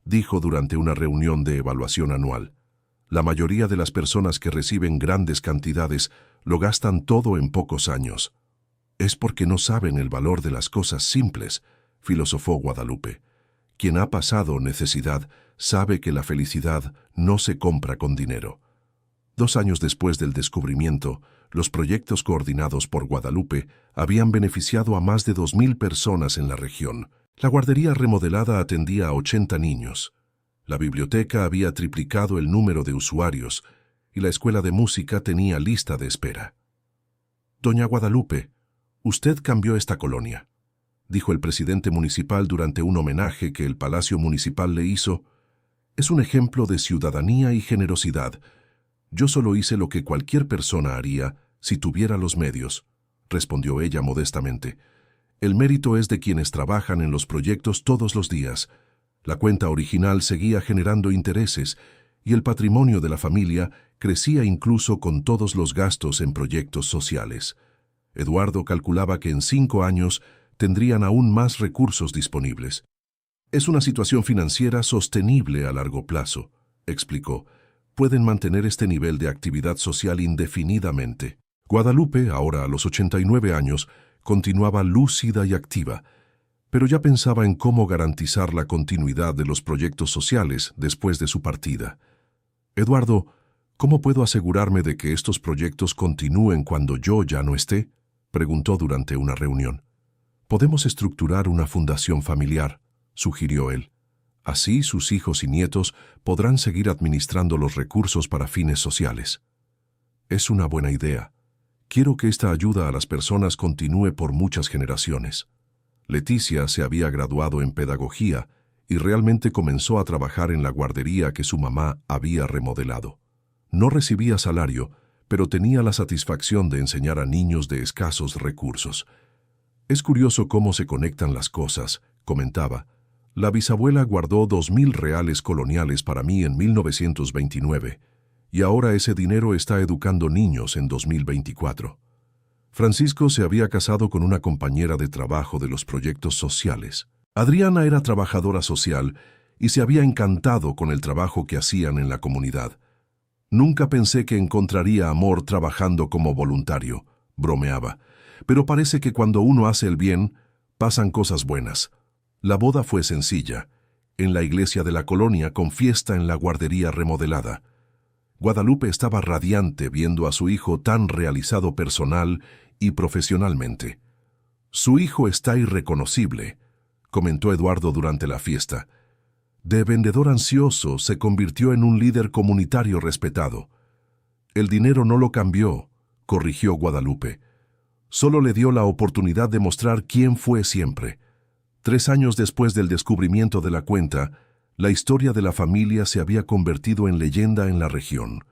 dijo durante una reunión de evaluación anual. «La mayoría de las personas que reciben grandes cantidades lo gastan todo en pocos años. Es porque no saben el valor de las cosas simples», filosofó Guadalupe. «Quien ha pasado necesidad sabe que la felicidad no se compra con dinero». 2 años después del descubrimiento, los proyectos coordinados por Guadalupe habían beneficiado a más de 2.000 personas en la región. La guardería remodelada atendía a 80 niños. La biblioteca había triplicado el número de usuarios y la escuela de música tenía lista de espera. «Doña Guadalupe, usted cambió esta colonia», dijo el presidente municipal durante un homenaje que el Palacio Municipal le hizo. «Es un ejemplo de ciudadanía y generosidad. Yo solo hice lo que cualquier persona haría si tuviera los medios», respondió ella modestamente. «El mérito es de quienes trabajan en los proyectos todos los días». La cuenta original seguía generando intereses y el patrimonio de la familia crecía incluso con todos los gastos en proyectos sociales. Eduardo calculaba que en 5 años tendrían aún más recursos disponibles. «Es una situación financiera sostenible a largo plazo», explicó. «Pueden mantener este nivel de actividad social indefinidamente». Guadalupe, ahora a los 89 años, continuaba lúcida y activa, pero ya pensaba en cómo garantizar la continuidad de los proyectos sociales después de su partida. «Eduardo, ¿cómo puedo asegurarme de que estos proyectos continúen cuando yo ya no esté?», preguntó durante una reunión. «Podemos estructurar una fundación familiar», sugirió él. «Así sus hijos y nietos podrán seguir administrando los recursos para fines sociales». «Es una buena idea. Quiero que esta ayuda a las personas continúe por muchas generaciones». Leticia se había graduado en pedagogía y realmente comenzó a trabajar en la guardería que su mamá había remodelado. No recibía salario, pero tenía la satisfacción de enseñar a niños de escasos recursos. «Es curioso cómo se conectan las cosas», comentaba. «La bisabuela guardó 2.000 reales coloniales para mí en 1929, y ahora ese dinero está educando niños en 2024. Francisco se había casado con una compañera de trabajo de los proyectos sociales. Adriana era trabajadora social y se había encantado con el trabajo que hacían en la comunidad. Nunca pensé que encontraría amor trabajando como voluntario», bromeaba. «Pero parece que cuando uno hace el bien, pasan cosas buenas». La boda fue sencilla, en la iglesia de la colonia con fiesta en la guardería remodelada. Guadalupe estaba radiante viendo a su hijo tan realizado personal y profesionalmente. «Su hijo está irreconocible», comentó Eduardo durante la fiesta. «De vendedor ansioso se convirtió en un líder comunitario respetado». «El dinero no lo cambió», corrigió Guadalupe. Solo le dio la oportunidad de mostrar quién fue siempre. 3 años después del descubrimiento de la cuenta, la historia de la familia se había convertido en leyenda en la región.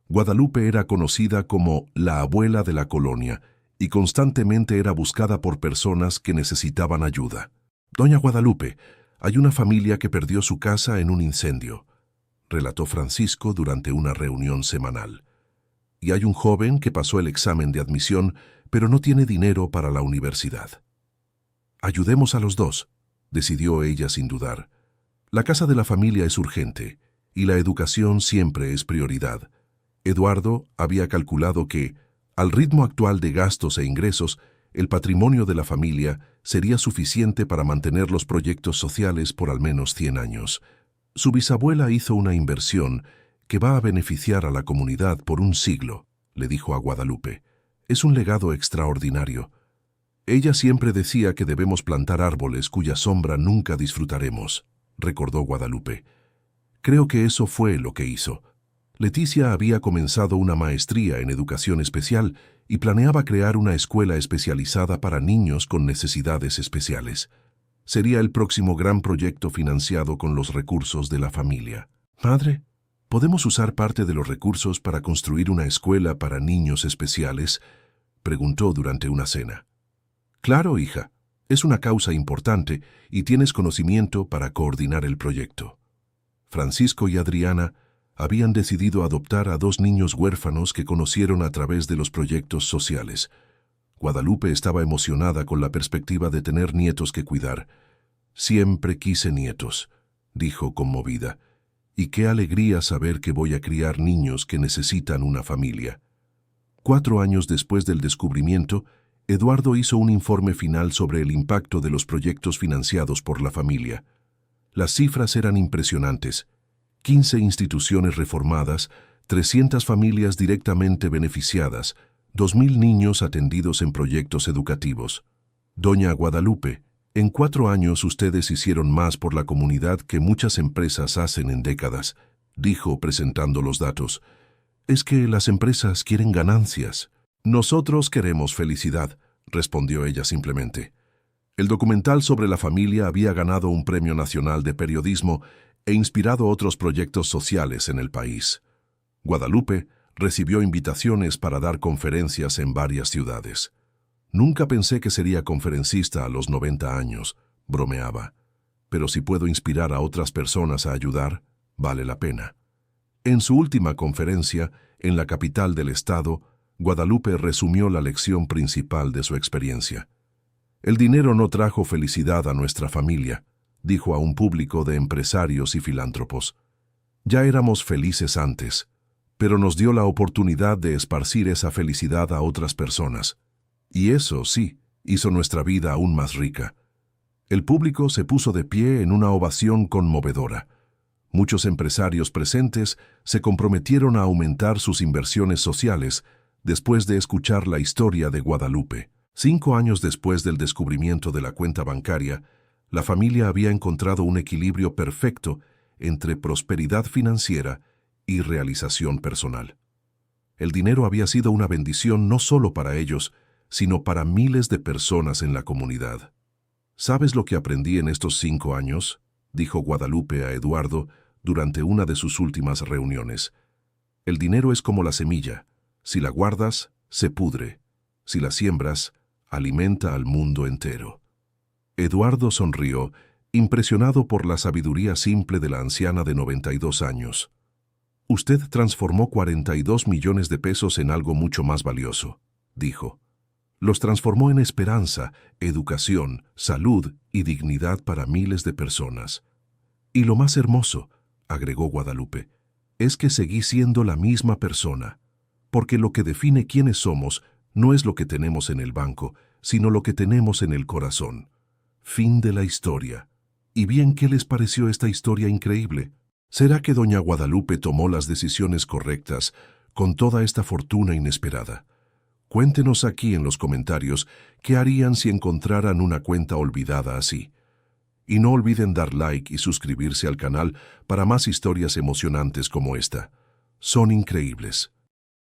Guadalupe era conocida como la abuela de la colonia y constantemente era buscada por personas que necesitaban ayuda. «Doña Guadalupe, hay una familia que perdió su casa en un incendio», relató Francisco durante una reunión semanal. «Y hay un joven que pasó el examen de admisión, pero no tiene dinero para la universidad. Ayudemos a los dos», decidió ella sin dudar. «La casa de la familia es urgente y la educación siempre es prioridad». Eduardo había calculado que, al ritmo actual de gastos e ingresos, el patrimonio de la familia sería suficiente para mantener los proyectos sociales por al menos 100 años. Su bisabuela hizo una inversión que va a beneficiar a la comunidad por un siglo, le dijo a Guadalupe. Es un legado extraordinario. Ella siempre decía que debemos plantar árboles cuya sombra nunca disfrutaremos, recordó Guadalupe. Creo que eso fue lo que hizo. Leticia había comenzado una maestría en educación especial y planeaba crear una escuela especializada para niños con necesidades especiales. Sería el próximo gran proyecto financiado con los recursos de la familia. «Madre, ¿podemos usar parte de los recursos para construir una escuela para niños especiales?», preguntó durante una cena. «Claro, hija, es una causa importante y tienes conocimiento para coordinar el proyecto». Francisco y Adriana habían decidido adoptar a 2 niños huérfanos que conocieron a través de los proyectos sociales. Guadalupe estaba emocionada con la perspectiva de tener nietos que cuidar. «Siempre quise nietos», dijo conmovida, «y qué alegría saber que voy a criar niños que necesitan una familia». 4 años después del descubrimiento, Eduardo hizo un informe final sobre el impacto de los proyectos financiados por la familia. Las cifras eran impresionantes. 15 instituciones reformadas, 300 familias directamente beneficiadas, 2.000 niños atendidos en proyectos educativos. «Doña Guadalupe, en 4 años ustedes hicieron más por la comunidad que muchas empresas hacen en décadas», dijo presentando los datos. «Es que las empresas quieren ganancias». «Nosotros queremos felicidad», respondió ella simplemente. El documental sobre la familia había ganado un premio nacional de periodismo e inspirado otros proyectos sociales en el país. Guadalupe recibió invitaciones para dar conferencias en varias ciudades. «Nunca pensé que sería conferencista a los 90 años», bromeaba. «Pero si puedo inspirar a otras personas a ayudar, vale la pena». En su última conferencia, en la capital del estado, Guadalupe resumió la lección principal de su experiencia. «El dinero no trajo felicidad a nuestra familia», dijo a un público de empresarios y filántropos. «Ya éramos felices antes, pero nos dio la oportunidad de esparcir esa felicidad a otras personas. Y eso, sí, hizo nuestra vida aún más rica». El público se puso de pie en una ovación conmovedora. Muchos empresarios presentes se comprometieron a aumentar sus inversiones sociales después de escuchar la historia de Guadalupe. 5 años después del descubrimiento de la cuenta bancaria, la familia había encontrado un equilibrio perfecto entre prosperidad financiera y realización personal. El dinero había sido una bendición no solo para ellos, sino para miles de personas en la comunidad. «¿Sabes lo que aprendí en estos 5 años?», dijo Guadalupe a Eduardo durante una de sus últimas reuniones. «El dinero es como la semilla. Si la guardas, se pudre. Si la siembras, alimenta al mundo entero». Eduardo sonrió, impresionado por la sabiduría simple de la anciana de 92 años. «Usted transformó 42 millones de pesos en algo mucho más valioso», dijo. «Los transformó en esperanza, educación, salud y dignidad para miles de personas. Y lo más hermoso», agregó Guadalupe, «es que seguí siendo la misma persona, porque lo que define quiénes somos no es lo que tenemos en el banco, sino lo que tenemos en el corazón». Fin de la historia. ¿Y bien qué les pareció esta historia increíble? ¿Será que doña Guadalupe tomó las decisiones correctas con toda esta fortuna inesperada? Cuéntenos aquí en los comentarios qué harían si encontraran una cuenta olvidada así. Y no olviden dar like y suscribirse al canal para más historias emocionantes como esta. Son increíbles.